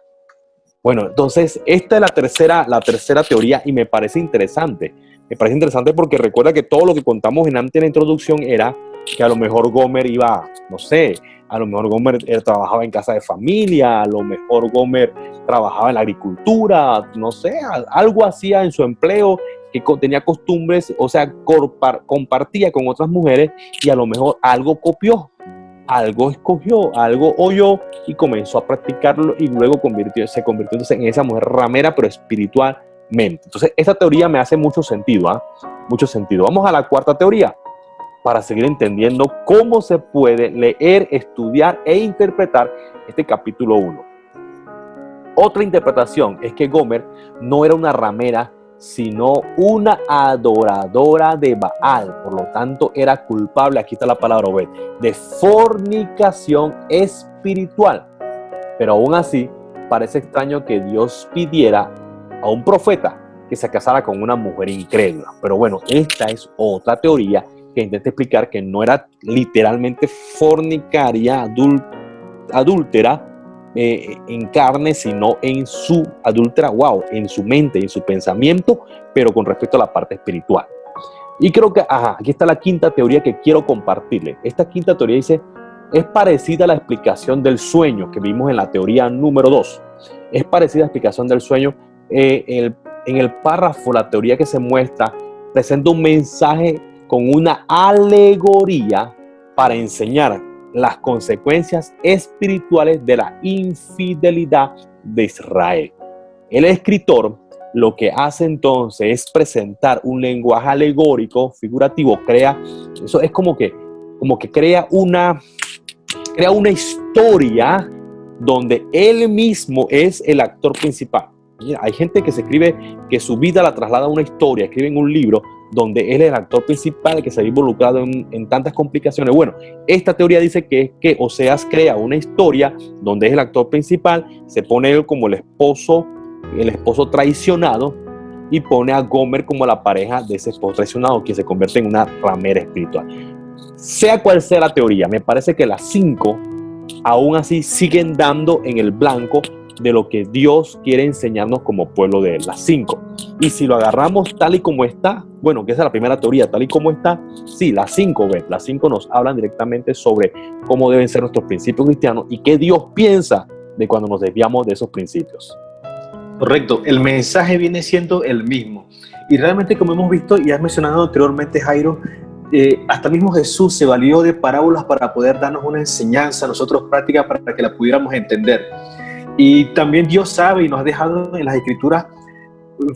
Bueno, entonces esta es la tercera teoría, y me parece interesante. Me parece interesante porque recuerda que todo lo que contamos antes en la introducción era que a lo mejor Gomer iba, no sé, a lo mejor Gomer trabajaba en casa de familia, a lo mejor Gomer trabajaba en la agricultura, no sé, algo hacía en su empleo, que tenía costumbres, o sea, compartía con otras mujeres, y a lo mejor algo copió, algo escogió, algo oyó y comenzó a practicarlo, y luego se convirtió entonces en esa mujer ramera, pero espiritualmente. Entonces, esta teoría me hace mucho sentido, mucho sentido. Vamos a la cuarta teoría, para seguir entendiendo cómo se puede leer, estudiar e interpretar este capítulo 1. Otra interpretación es que Gomer no era una ramera, sino una adoradora de Baal. Por lo tanto, era culpable, aquí está la palabra Obed, de fornicación espiritual. Pero aún así, parece extraño que Dios pidiera a un profeta que se casara con una mujer incrédula. Pero bueno, esta es otra teoría que intenta explicar que no era literalmente fornicaria, adúltera, en carne, sino en su adúltera, en su mente, en su pensamiento, pero con respecto a la parte espiritual. Y creo que, aquí está la quinta teoría que quiero compartirle. Esta quinta teoría dice, es parecida a la explicación del sueño que vimos en la teoría número 2. Es parecida a la explicación del sueño. En el párrafo, la teoría que se muestra presenta un mensaje con una alegoría para enseñar las consecuencias espirituales de la infidelidad de Israel. El escritor lo que hace entonces es presentar un lenguaje alegórico, figurativo, eso es como que crea una historia donde él mismo es el actor principal. Mira, hay gente que se escribe que su vida la traslada a una historia, escriben un libro donde él es el actor principal que se ve involucrado en tantas complicaciones. Bueno, esta teoría dice que Oseas crea una historia donde es el actor principal, se pone él como el esposo traicionado, y pone a Gomer como la pareja de ese esposo traicionado, que se convierte en una ramera espiritual. Sea cual sea la teoría, me parece que las 5 aún así siguen dando en el blanco de lo que Dios quiere enseñarnos como pueblo de él, las 5. Y si lo agarramos tal y como está, bueno, que esa es la primera teoría, tal y como está, sí, las 5, las 5 nos hablan directamente sobre cómo deben ser nuestros principios cristianos y qué Dios piensa de cuando nos desviamos de esos principios. Correcto, el mensaje viene siendo el mismo. Y realmente, como hemos visto y has mencionado anteriormente, Jairo, hasta mismo Jesús se valió de parábolas para poder darnos una enseñanza a nosotros práctica para que la pudiéramos entender. Y también Dios sabe y nos ha dejado en las Escrituras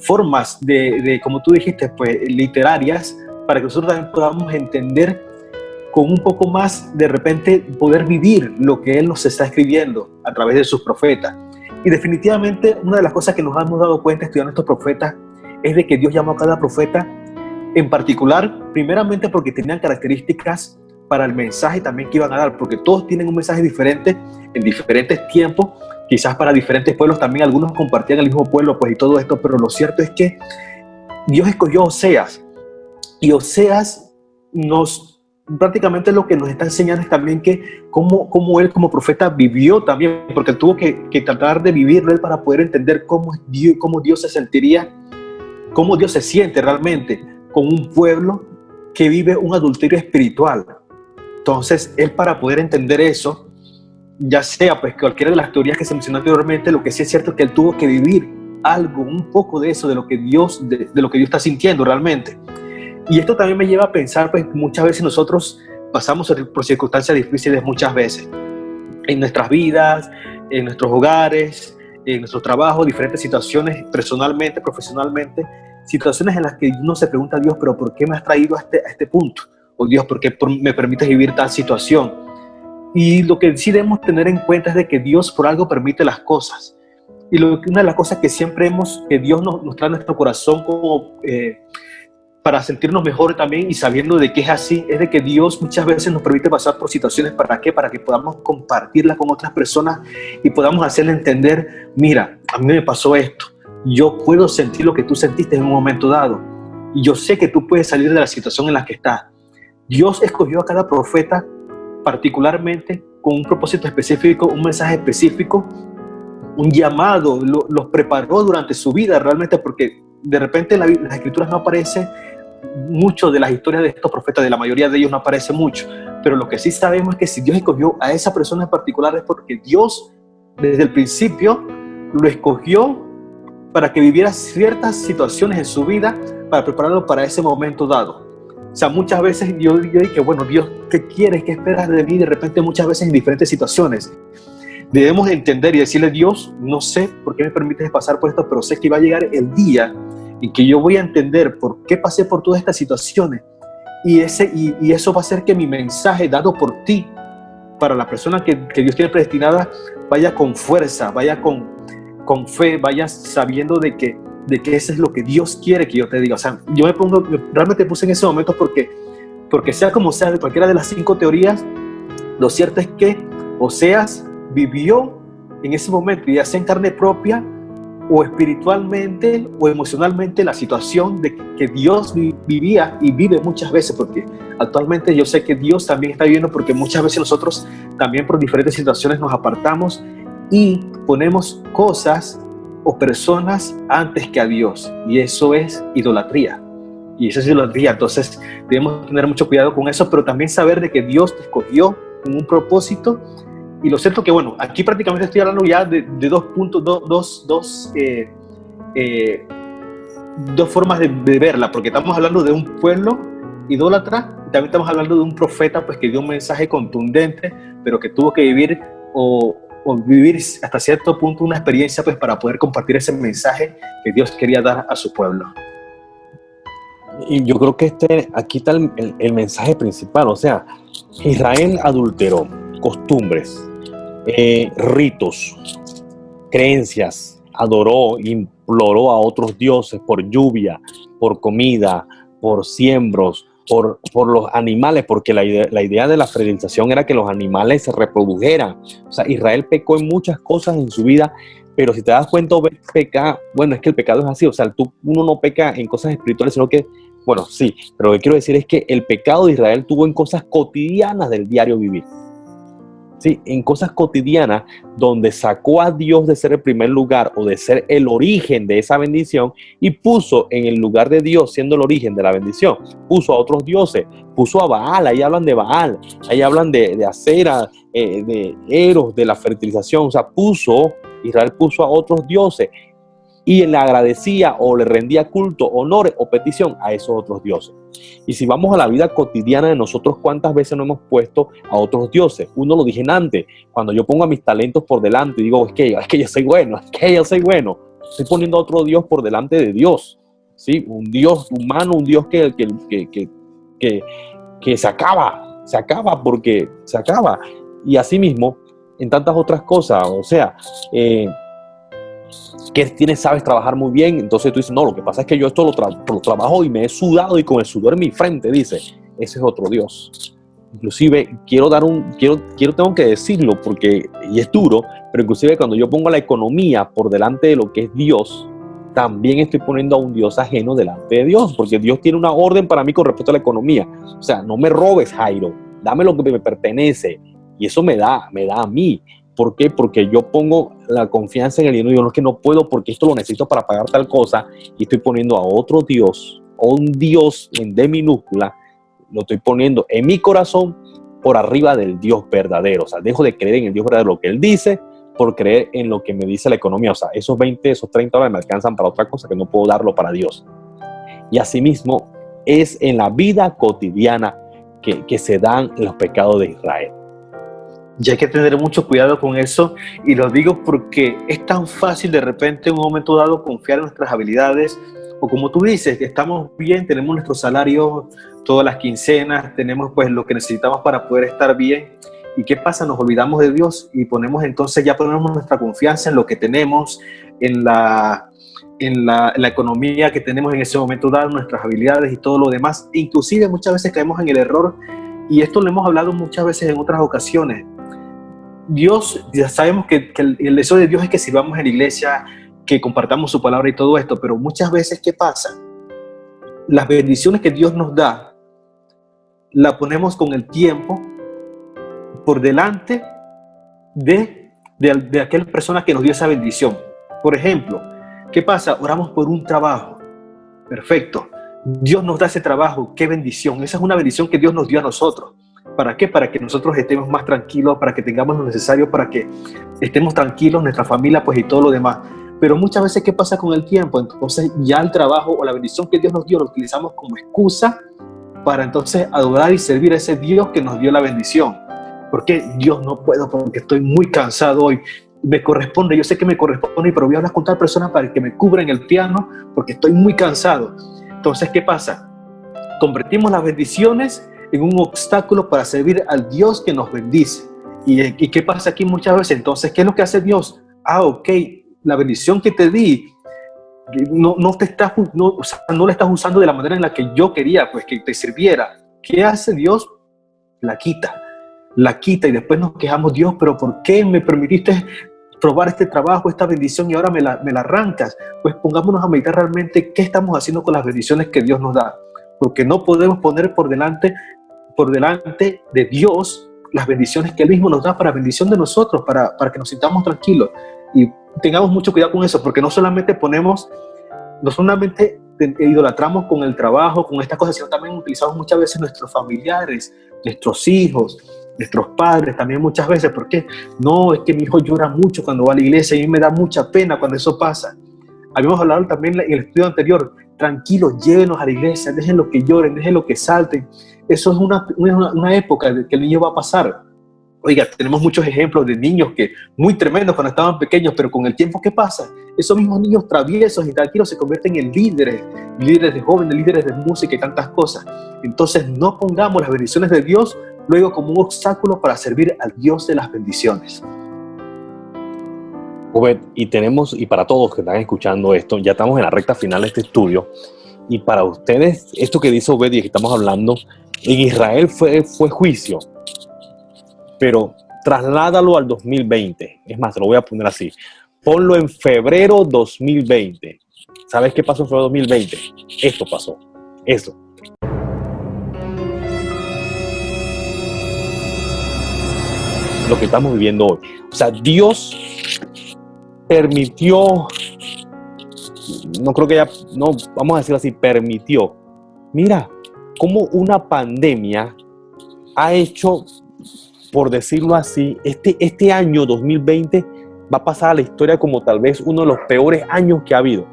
formas de como tú dijiste, pues literarias, para que nosotros también podamos entender con un poco más, de repente, poder vivir lo que Él nos está escribiendo a través de sus profetas. Y definitivamente, una de las cosas que nos hemos dado cuenta estudiando estos profetas es de que Dios llamó a cada profeta en particular, primeramente porque tenían características para el mensaje también que iban a dar, porque todos tienen un mensaje diferente en diferentes tiempos, quizás para diferentes pueblos también, algunos compartían el mismo pueblo, pues y todo esto, pero lo cierto es que Dios escogió a Oseas, y Oseas prácticamente lo que nos está enseñando es también que cómo él como profeta vivió también, porque tuvo que tratar de vivirlo él para poder entender cómo Dios se sentiría, cómo Dios se siente realmente con un pueblo que vive un adulterio espiritual. Entonces, él para poder entender eso, ya sea pues cualquiera de las teorías que se mencionó anteriormente, lo que sí es cierto es que él tuvo que vivir algo, un poco de eso, de lo que Dios está sintiendo realmente. Y esto también me lleva a pensar, pues muchas veces nosotros pasamos por circunstancias difíciles muchas veces, en nuestras vidas, en nuestros hogares, en nuestros trabajos, diferentes situaciones, personalmente, profesionalmente, situaciones en las que uno se pregunta a Dios, pero ¿por qué me has traído a este punto? O Dios, ¿por qué me permites vivir tal situación? Y lo que sí debemos tener en cuenta es de que Dios por algo permite las cosas. Y una de las cosas que siempre que Dios nos trae a nuestro corazón como para sentirnos mejor también y sabiendo de que es así, es de que Dios muchas veces nos permite pasar por situaciones. ¿Para qué? Para que podamos compartirlas con otras personas y podamos hacerle entender, mira, a mí me pasó esto, yo puedo sentir lo que tú sentiste en un momento dado y yo sé que tú puedes salir de la situación en la que estás. Dios escogió a cada profeta particularmente con un propósito específico, un mensaje específico, un llamado, los preparó durante su vida realmente, porque de repente en las escrituras no aparece mucho de las historias de estos profetas, de la mayoría de ellos no aparece mucho, pero lo que sí sabemos es que si Dios escogió a esa persona en particular es porque Dios desde el principio lo escogió para que viviera ciertas situaciones en su vida para prepararlo para ese momento dado. O sea, muchas veces yo dije, bueno, Dios, ¿qué quieres? ¿Qué esperas de mí? De repente muchas veces en diferentes situaciones debemos entender y decirle, Dios, no sé por qué me permites pasar por esto, pero sé que va a llegar el día en que yo voy a entender por qué pasé por todas estas situaciones y eso va a hacer que mi mensaje dado por ti para la persona que Dios tiene predestinada vaya con fuerza, vaya con fe, vaya sabiendo de que eso es lo que Dios quiere que yo te diga. O sea, yo realmente puse en ese momento porque sea como sea, de cualquiera de las 5 teorías, lo cierto es que Oseas vivió en ese momento, ya sea en carne propia o espiritualmente o emocionalmente, la situación de que Dios vivía y vive muchas veces, porque actualmente yo sé que Dios también está viviendo, porque muchas veces nosotros también por diferentes situaciones nos apartamos y ponemos cosas o personas antes que a Dios, y eso es idolatría. Entonces debemos tener mucho cuidado con eso, pero también saber de que Dios te escogió con un propósito. Y lo cierto que, bueno, aquí prácticamente estoy hablando ya de 2 puntos, dos formas de verla, porque estamos hablando de un pueblo idólatra y también estamos hablando de un profeta pues que dio un mensaje contundente, pero que tuvo que vivir o vivir hasta cierto punto una experiencia pues para poder compartir ese mensaje que Dios quería dar a su pueblo. Y yo creo que aquí está el mensaje principal. O sea, Israel adulteró costumbres, ritos, creencias, adoró, imploró a otros dioses por lluvia, por comida, por siembros, por los animales, porque la idea de la fertilización era que los animales se reprodujeran. O sea, Israel pecó en muchas cosas en su vida, pero si te das cuenta, bueno, es que el pecado es así. O sea, uno no peca en cosas espirituales, sino que, bueno, sí, pero lo que quiero decir es que el pecado de Israel tuvo en cosas cotidianas del diario vivir. ¿sí? En cosas cotidianas donde sacó a Dios de ser el primer lugar o de ser el origen de esa bendición y puso en el lugar de Dios, siendo el origen de la bendición, puso a otros dioses, puso a Baal. Ahí hablan de Baal, ahí hablan de Acera, de Eros, de la fertilización. O sea, Israel puso a otros dioses y le agradecía o le rendía culto, honor o petición a esos otros dioses. Y si vamos a la vida cotidiana de nosotros, ¿cuántas veces no hemos puesto a otros dioses? Uno lo dije antes, cuando yo pongo a mis talentos por delante y digo, es que yo soy bueno, estoy poniendo a otro Dios por delante de Dios, ¿sí? Un Dios humano, un Dios que se acaba porque se acaba. Y así mismo, en tantas otras cosas, o sea, que sabes trabajar muy bien, entonces tú dices, no, lo que pasa es que yo esto lo trabajo y me he sudado y con el sudor en mi frente, dice, ese es otro Dios. Inclusive tengo que decirlo porque, y es duro, pero inclusive cuando yo pongo la economía por delante de lo que es Dios, también estoy poniendo a un Dios ajeno delante de Dios, porque Dios tiene una orden para mí con respecto a la economía. O sea, no me robes, Jairo, dame lo que me pertenece, y eso me da a mí. ¿Por qué? Porque yo pongo la confianza en el dinero y yo no es que no puedo porque esto lo necesito para pagar tal cosa y estoy poniendo a otro Dios, o un Dios en D minúscula, lo estoy poniendo en mi corazón por arriba del Dios verdadero. O sea, dejo de creer en el Dios verdadero, lo que Él dice, por creer en lo que me dice la economía. O sea, esos 20, esos 30 dólares me alcanzan para otra cosa que no puedo darlo para Dios. Y asimismo es en la vida cotidiana que se dan los pecados de Israel. Y hay que tener mucho cuidado con eso, y lo digo porque es tan fácil de repente en un momento dado confiar en nuestras habilidades, o como tú dices, que estamos bien, tenemos nuestro salario todas las quincenas, tenemos pues lo que necesitamos para poder estar bien, y ¿qué pasa? Nos olvidamos de Dios y ponemos nuestra confianza en lo que tenemos, en la economía que tenemos en ese momento dado, nuestras habilidades y todo lo demás. Inclusive muchas veces caemos en el error, y esto lo hemos hablado muchas veces en otras ocasiones. Dios, ya sabemos que el deseo de Dios es que sirvamos en la iglesia, que compartamos su palabra y todo esto, pero muchas veces, ¿qué pasa? Las bendiciones que Dios nos da, la ponemos con el tiempo por delante de aquella persona que nos dio esa bendición. Por ejemplo, ¿qué pasa? Oramos por un trabajo. Perfecto. Dios nos da ese trabajo. ¡Qué bendición! Esa es una bendición que Dios nos dio a nosotros. ¿Para qué? Para que nosotros estemos más tranquilos, para que tengamos lo necesario, para que estemos tranquilos, nuestra familia, pues, y todo lo demás. Pero muchas veces, ¿qué pasa con el tiempo? Entonces ya el trabajo o la bendición que Dios nos dio lo utilizamos como excusa para entonces adorar y servir a ese Dios que nos dio la bendición. Porque Dios, no puedo porque estoy muy cansado hoy. Me corresponde, yo sé que me corresponde, pero voy a hablar con tal persona para que me cubra en el piano porque estoy muy cansado. Entonces, ¿qué pasa? Convertimos las bendiciones en un obstáculo para servir al Dios que nos bendice. ¿Y qué pasa aquí muchas veces? Entonces, ¿qué es lo que hace Dios? Ok, la bendición que te di, no la estás usando de la manera en la que yo quería, pues, que te sirviera. ¿Qué hace Dios? La quita y después nos quejamos, Dios, pero ¿por qué me permitiste probar este trabajo, esta bendición y ahora me la arrancas? Pues pongámonos a meditar realmente qué estamos haciendo con las bendiciones que Dios nos da, porque no podemos poner por delante de Dios las bendiciones que Él mismo nos da para bendición de nosotros, para que nos sintamos tranquilos. Y tengamos mucho cuidado con eso, porque no solamente idolatramos con el trabajo, con estas cosas, sino también utilizamos muchas veces nuestros familiares, nuestros hijos, nuestros padres también muchas veces. Porque no, es que mi hijo llora mucho cuando va a la iglesia y a mí me da mucha pena cuando eso pasa. Habíamos hablado también en el estudio anterior, tranquilos, llévenos a la iglesia, déjenlo que lloren, déjenlo que salten. Eso es una época de que el niño va a pasar. Oiga, tenemos muchos ejemplos de niños que muy tremendos cuando estaban pequeños, pero con el tiempo, ¿qué pasa? Esos mismos niños traviesos y tranquilos se convierten en líderes de jóvenes, líderes de música y tantas cosas. Entonces, no pongamos las bendiciones de Dios luego como un obstáculo para servir al Dios de las bendiciones. Obed, y para todos que están escuchando esto, ya estamos en la recta final de este estudio, y para ustedes, esto que dice Obed y que estamos hablando, en Israel fue juicio, pero trasládalo al 2020. Es más, te lo voy a poner así. Ponlo en febrero 2020. ¿Sabes qué pasó en febrero 2020? Esto pasó. Esto. lo que estamos viviendo hoy. O sea, Dios permitió, no creo que ya, no, vamos a decirlo así, permitió. Mira, cómo una pandemia ha hecho, por decirlo así, este año 2020 va a pasar a la historia como tal vez uno de los peores años que ha habido.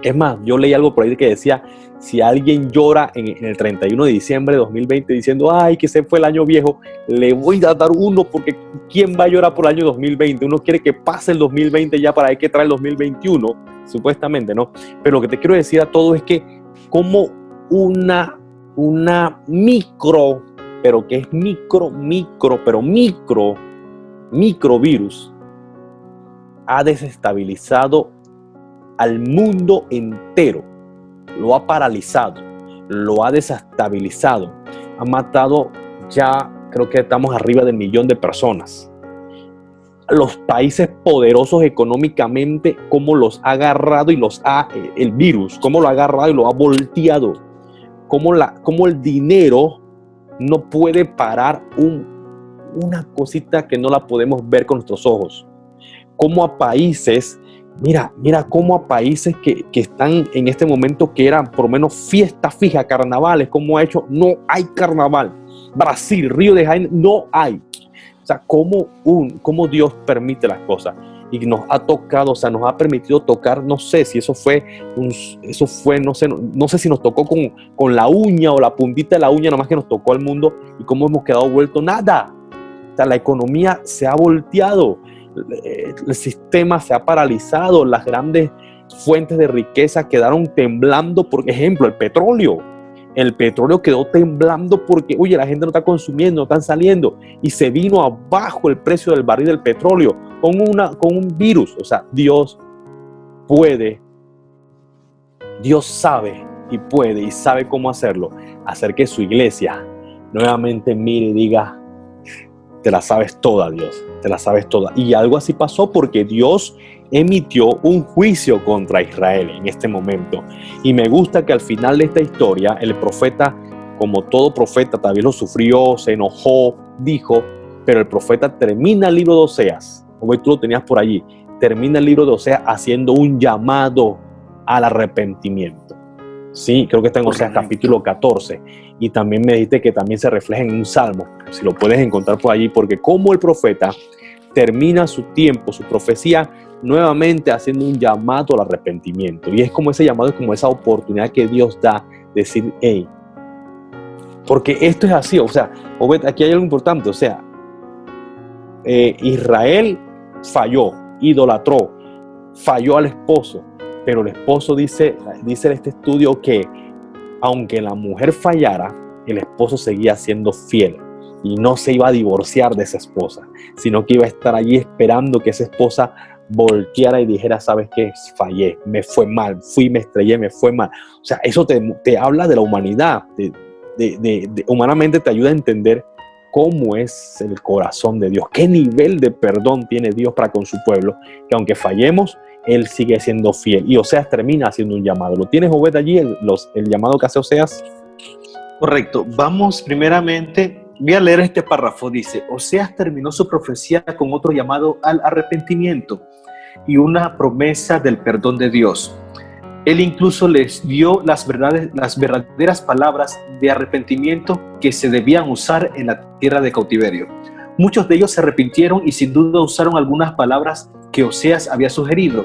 Es más, yo leí algo por ahí que decía, si alguien llora en el 31 de diciembre de 2020 diciendo, ay, que se fue el año viejo, le voy a dar uno, porque ¿quién va a llorar por el año 2020? Uno quiere que pase el 2020 ya para que trae el 2021, supuestamente, ¿no? Pero lo que te quiero decir a todo es que como una microvirus ha desestabilizado al mundo entero, lo ha paralizado, lo ha desestabilizado, ha matado ya, creo que estamos arriba del 1 millón de personas. Los países poderosos económicamente, cómo los ha agarrado y el virus, cómo lo ha agarrado y lo ha volteado, cómo el dinero no puede parar una cosita que no la podemos ver con nuestros ojos. Como a países, mira cómo a países que están en este momento, que eran por lo menos fiesta fija, carnavales, como ha hecho, no hay carnaval. Brasil, Río de Janeiro, no hay. O sea, cómo Dios permite las cosas. Y nos ha tocado, o sea, nos ha permitido tocar, no sé si eso fue, no sé si nos tocó con la uña o la puntita de la uña, nada más que nos tocó al mundo, y cómo hemos quedado vuelto nada. O sea, la economía se ha volteado. El sistema se ha paralizado, las grandes fuentes de riqueza quedaron temblando. Por ejemplo, el petróleo quedó temblando porque, oye, la gente no está consumiendo, no están saliendo, y se vino abajo el precio del barril del petróleo con un virus. O sea, Dios puede, Dios sabe y puede y sabe cómo hacerlo, hacer que su iglesia nuevamente mire y diga, te la sabes toda, Dios, te la sabes toda. Y algo así pasó porque Dios emitió un juicio contra Israel en este momento. Y me gusta que al final de esta historia, el profeta, como todo profeta, también lo sufrió, se enojó, dijo, pero el profeta termina el libro de Oseas, como tú lo tenías por allí, termina el libro de Oseas haciendo un llamado al arrepentimiento. Sí, creo que está en Oseas capítulo 14. Y también me dijiste que también se refleja en un salmo, si lo puedes encontrar por allí, porque como el profeta termina su tiempo, su profecía, nuevamente haciendo un llamado al arrepentimiento. Y es como ese llamado, es como esa oportunidad que Dios da de decir, hey, porque esto es así. O sea, aquí hay algo importante. O sea, Israel falló, idolatró, falló al esposo, pero el esposo dice en este estudio que aunque la mujer fallara, el esposo seguía siendo fiel y no se iba a divorciar de esa esposa, sino que iba a estar allí esperando que esa esposa volteara y dijera, ¿sabes qué? Fallé, me fue mal, me estrellé, me fue mal. O sea, eso te habla de la humanidad, humanamente te ayuda a entender cómo es el corazón de Dios, qué nivel de perdón tiene Dios para con su pueblo, que aunque fallemos, Él sigue siendo fiel. Y Oseas termina haciendo un llamado. ¿Lo tienes, Obed, allí, el llamado que hace Oseas? Correcto. Vamos primeramente, voy a leer este párrafo. Dice, Oseas terminó su profecía con otro llamado al arrepentimiento y una promesa del perdón de Dios. Él incluso les dio las verdaderas palabras de arrepentimiento que se debían usar en la tierra de cautiverio. Muchos de ellos se arrepintieron y sin duda usaron algunas palabras que Oseas había sugerido.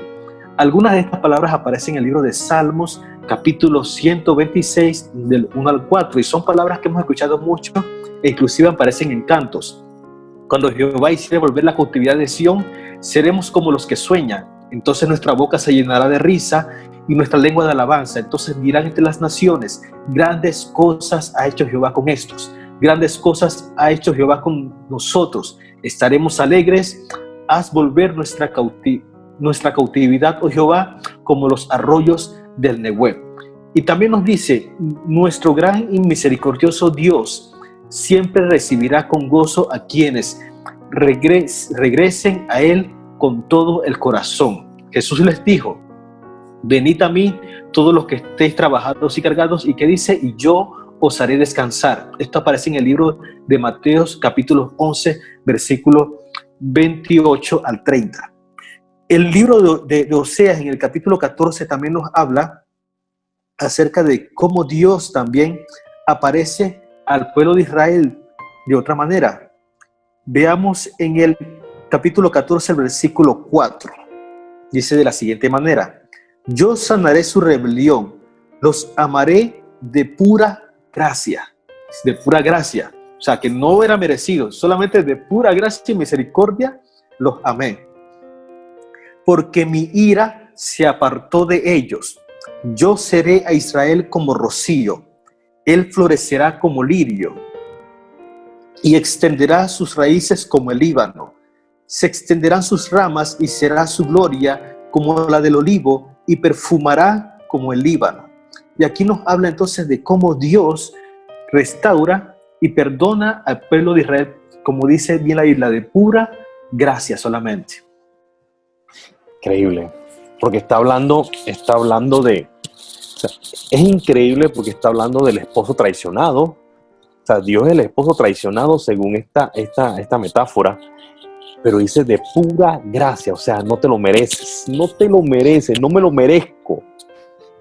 Algunas de estas palabras aparecen en el libro de Salmos, capítulo 126, del 1 al 4, y son palabras que hemos escuchado mucho e inclusive aparecen en cantos. Cuando Jehová hiciere volver la cautividad de Sión, seremos como los que sueñan. Entonces nuestra boca se llenará de risa y nuestra lengua de alabanza. Entonces dirán entre las naciones, grandes cosas ha hecho Jehová con estos. Grandes cosas ha hecho Jehová con nosotros. Estaremos alegres. Haz volver nuestra cautividad, oh Jehová, como los arroyos del Nehueb. Y también nos dice, nuestro gran y misericordioso Dios siempre recibirá con gozo a quienes regresen a Él con todo el corazón. Jesús les dijo, venid a mí todos los que estéis trabajados y cargados, y que dice, y yo os haré descansar. Esto aparece en el libro de Mateo, capítulo 11, versículo 28 al 30. El libro de Oseas, en el capítulo 14, también nos habla acerca de cómo Dios también aparece al pueblo de Israel de otra manera. Veamos en el capítulo 14, el versículo 4. Dice de la siguiente manera: yo sanaré su rebelión, los amaré de pura gracia. De pura gracia. O sea, que no era merecido, solamente de pura gracia y misericordia los amé. Porque mi ira se apartó de ellos. Yo seré a Israel como rocío. Él florecerá como lirio y extenderá sus raíces como el Líbano. Se extenderán sus ramas y será su gloria como la del olivo y perfumará como el Líbano. Y aquí nos habla entonces de cómo Dios restaura y perdona al pueblo de Israel, como dice bien la Biblia, de pura gracia solamente. Increíble, porque está hablando de, o sea, es increíble porque está hablando del esposo traicionado. O sea, Dios es el esposo traicionado según esta metáfora, pero dice de pura gracia, o sea, no te lo mereces, no me lo merezco.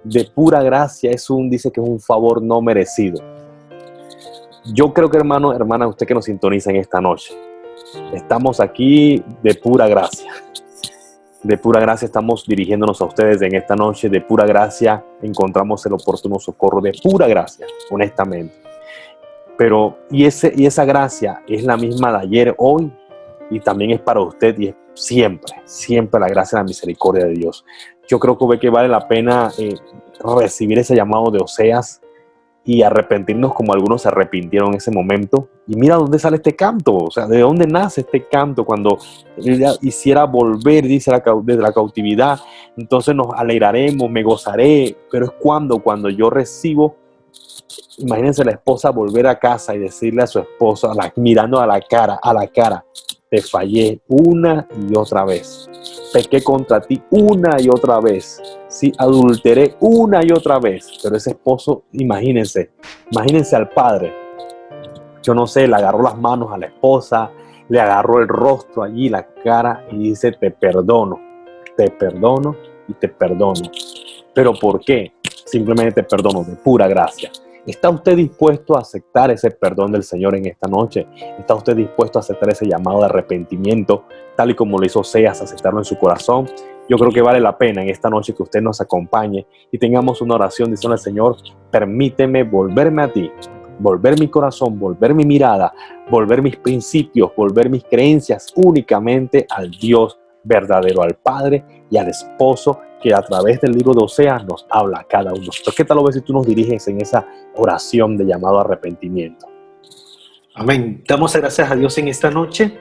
De pura gracia dice que es un favor no merecido. Yo creo que, hermano, hermana, usted que nos sintoniza en esta noche, estamos aquí de pura gracia. De pura gracia estamos dirigiéndonos a ustedes en esta noche. De pura gracia encontramos el oportuno socorro. De pura gracia, honestamente. Pero, y esa gracia es la misma de ayer, hoy, y también es para usted, y es siempre la gracia y la misericordia de Dios. Yo creo que vale la pena recibir ese llamado de Oseas y arrepentirnos como algunos se arrepintieron en ese momento. Y mira dónde sale este canto, o sea, de dónde nace este canto cuando él hiciera volver, dice, desde la cautividad. Entonces nos alegraremos, me gozaré, pero es cuando yo recibo. Imagínense la esposa volver a casa y decirle a su esposo, mirando a la cara, te fallé una y otra vez, pequé contra ti una y otra vez, sí, adulteré una y otra vez. Pero ese esposo, imagínense al padre, yo no sé, le agarró las manos a la esposa, le agarró el rostro allí, la cara, y dice, te perdono y te perdono. ¿Pero por qué? Simplemente te perdono de pura gracia. ¿Está usted dispuesto a aceptar ese perdón del Señor en esta noche? ¿Está usted dispuesto a aceptar ese llamado de arrepentimiento, tal y como lo hizo Oseas, aceptarlo en su corazón? Yo creo que vale la pena en esta noche que usted nos acompañe y tengamos una oración diciendo al Señor, permíteme volverme a ti, volver mi corazón, volver mi mirada, volver mis principios, volver mis creencias únicamente al Dios verdadero, al Padre y al Esposo, que a través del libro de Oseas nos habla a cada uno. Entonces, ¿qué tal lo ves si tú nos diriges en esa oración de llamado a arrepentimiento? Amén. Damos gracias a Dios en esta noche,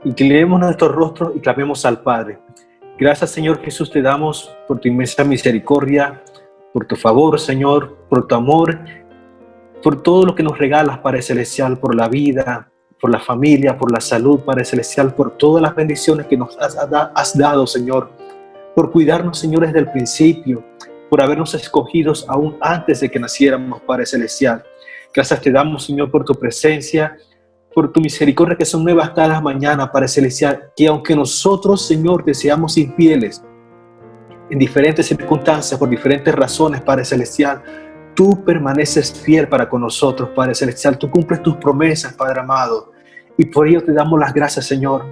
inclinemos nuestros rostros y clamemos al Padre. Gracias, Señor Jesús, te damos por tu inmensa misericordia, por tu favor, Señor, por tu amor, por todo lo que nos regalas, Padre Celestial, por la vida, por la familia, por la salud, Padre Celestial, por todas las bendiciones que nos has dado, Señor, por cuidarnos, Señor, desde el principio, por habernos escogidos aún antes de que naciéramos, Padre Celestial. Gracias te damos, Señor, por tu presencia, por tu misericordia que son nuevas cada mañana, Padre Celestial, que aunque nosotros, Señor, te seamos infieles en diferentes circunstancias, por diferentes razones, Padre Celestial, tú permaneces fiel para con nosotros, Padre Celestial. Tú cumples tus promesas, Padre amado, y por ello te damos las gracias, Señor,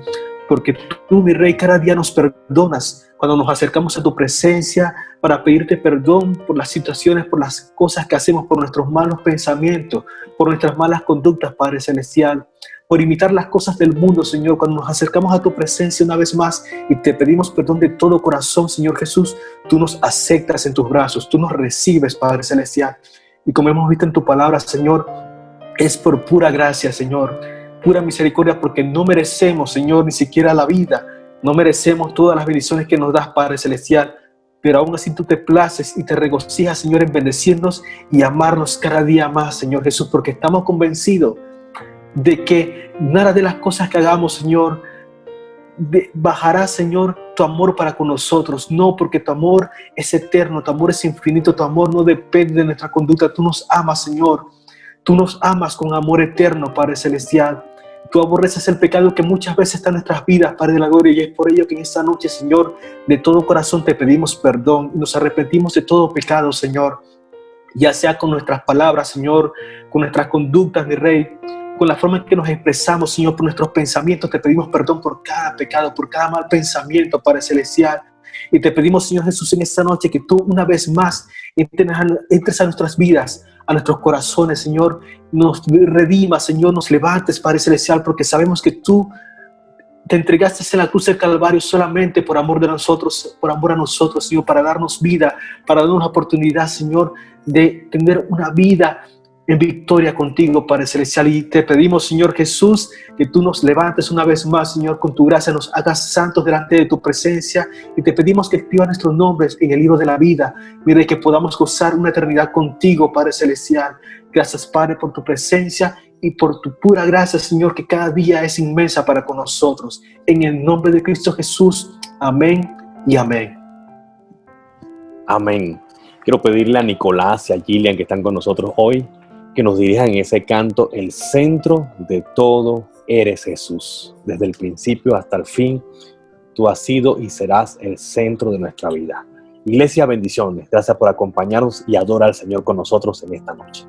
porque tú, mi Rey, cada día nos perdonas cuando nos acercamos a tu presencia para pedirte perdón por las situaciones, por las cosas que hacemos, por nuestros malos pensamientos, por nuestras malas conductas, Padre Celestial, por imitar las cosas del mundo, Señor. Cuando nos acercamos a tu presencia una vez más y te pedimos perdón de todo corazón, Señor Jesús, tú nos aceptas en tus brazos, tú nos recibes, Padre Celestial. Y como hemos visto en tu palabra, Señor, es por pura gracia, Señor, pura misericordia, porque no merecemos, Señor, ni siquiera la vida, no merecemos todas las bendiciones que nos das, Padre Celestial, pero aún así tú te places y te regocijas, Señor, en bendecirnos y amarnos cada día más, Señor Jesús, porque estamos convencidos de que nada de las cosas que hagamos, Señor, bajará, Señor, tu amor para con nosotros. No, porque tu amor es eterno, tu amor es infinito, tu amor no depende de nuestra conducta. Tú nos amas, Señor. Tú nos amas con amor eterno, Padre Celestial. Tú aborreces el pecado que muchas veces está en nuestras vidas, Padre de la gloria, y es por ello que en esta noche, Señor, de todo corazón te pedimos perdón y nos arrepentimos de todo pecado, Señor, ya sea con nuestras palabras, Señor, con nuestras conductas, mi Rey, con la forma en que nos expresamos, Señor, por nuestros pensamientos. Te pedimos perdón por cada pecado, por cada mal pensamiento, Padre Celestial. Y te pedimos, Señor Jesús, en esta noche que tú una vez más entres a nuestras vidas, a nuestros corazones, Señor, nos redimas, Señor, nos levantes, Padre Celestial, porque sabemos que tú te entregaste en la cruz del Calvario solamente por amor de nosotros, por amor a nosotros, Señor, para darnos vida, para darnos la oportunidad, Señor, de tener una vida en victoria contigo, Padre Celestial. Y te pedimos, Señor Jesús, que tú nos levantes una vez más, Señor, con tu gracia, nos hagas santos delante de tu presencia, y te pedimos que escriba nuestros nombres en el libro de la vida, mire, que podamos gozar una eternidad contigo, Padre Celestial. Gracias, Padre, por tu presencia y por tu pura gracia, Señor, que cada día es inmensa para con nosotros. En el nombre de Cristo Jesús, amén y amén. Amén. Quiero pedirle a Nicolás y a Gillian, que están con nosotros hoy, que nos dirijan en ese canto: el centro de todo eres Jesús. Desde el principio hasta el fin, tú has sido y serás el centro de nuestra vida. Iglesia, bendiciones. Gracias por acompañarnos y adora al Señor con nosotros en esta noche.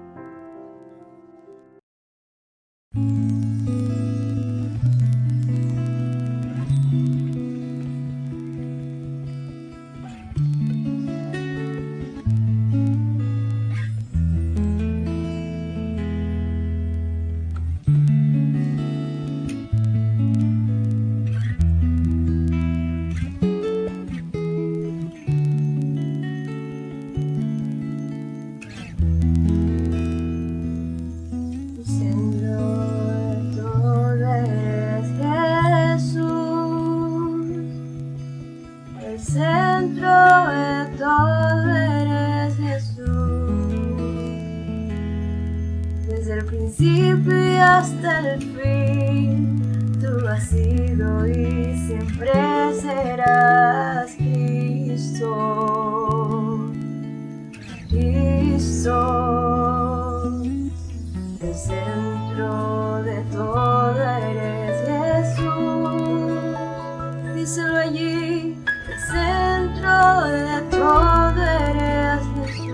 Hasta el fin, tú has sido y siempre serás Cristo, Cristo, el centro de todo eres Jesús. Díselo allí, el centro de todo eres Jesús.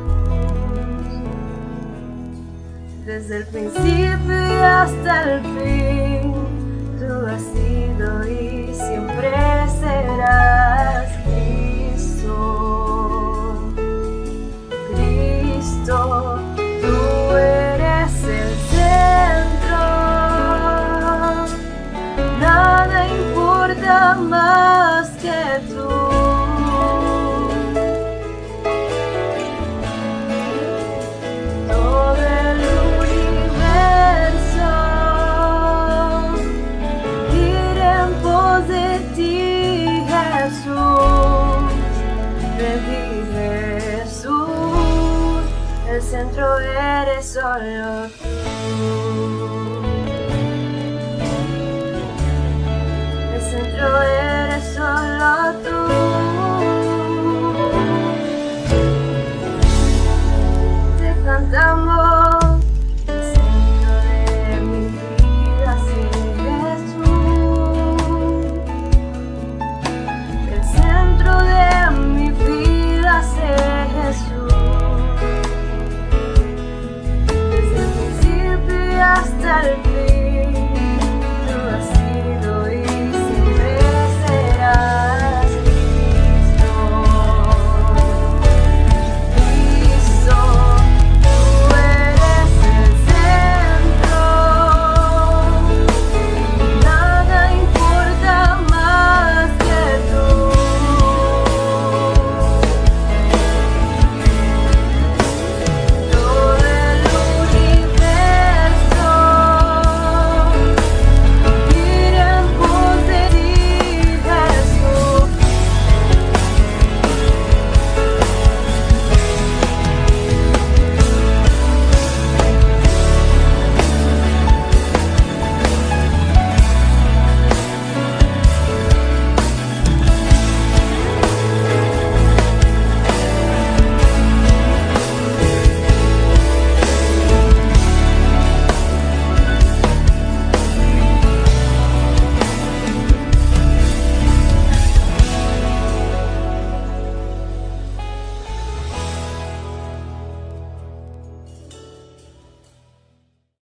Desde el principio y hasta el fin, tú has sido y siempre serás Cristo, Cristo, tú eres el centro, nada importa más que tú. El centro eres solo tú. El centro eres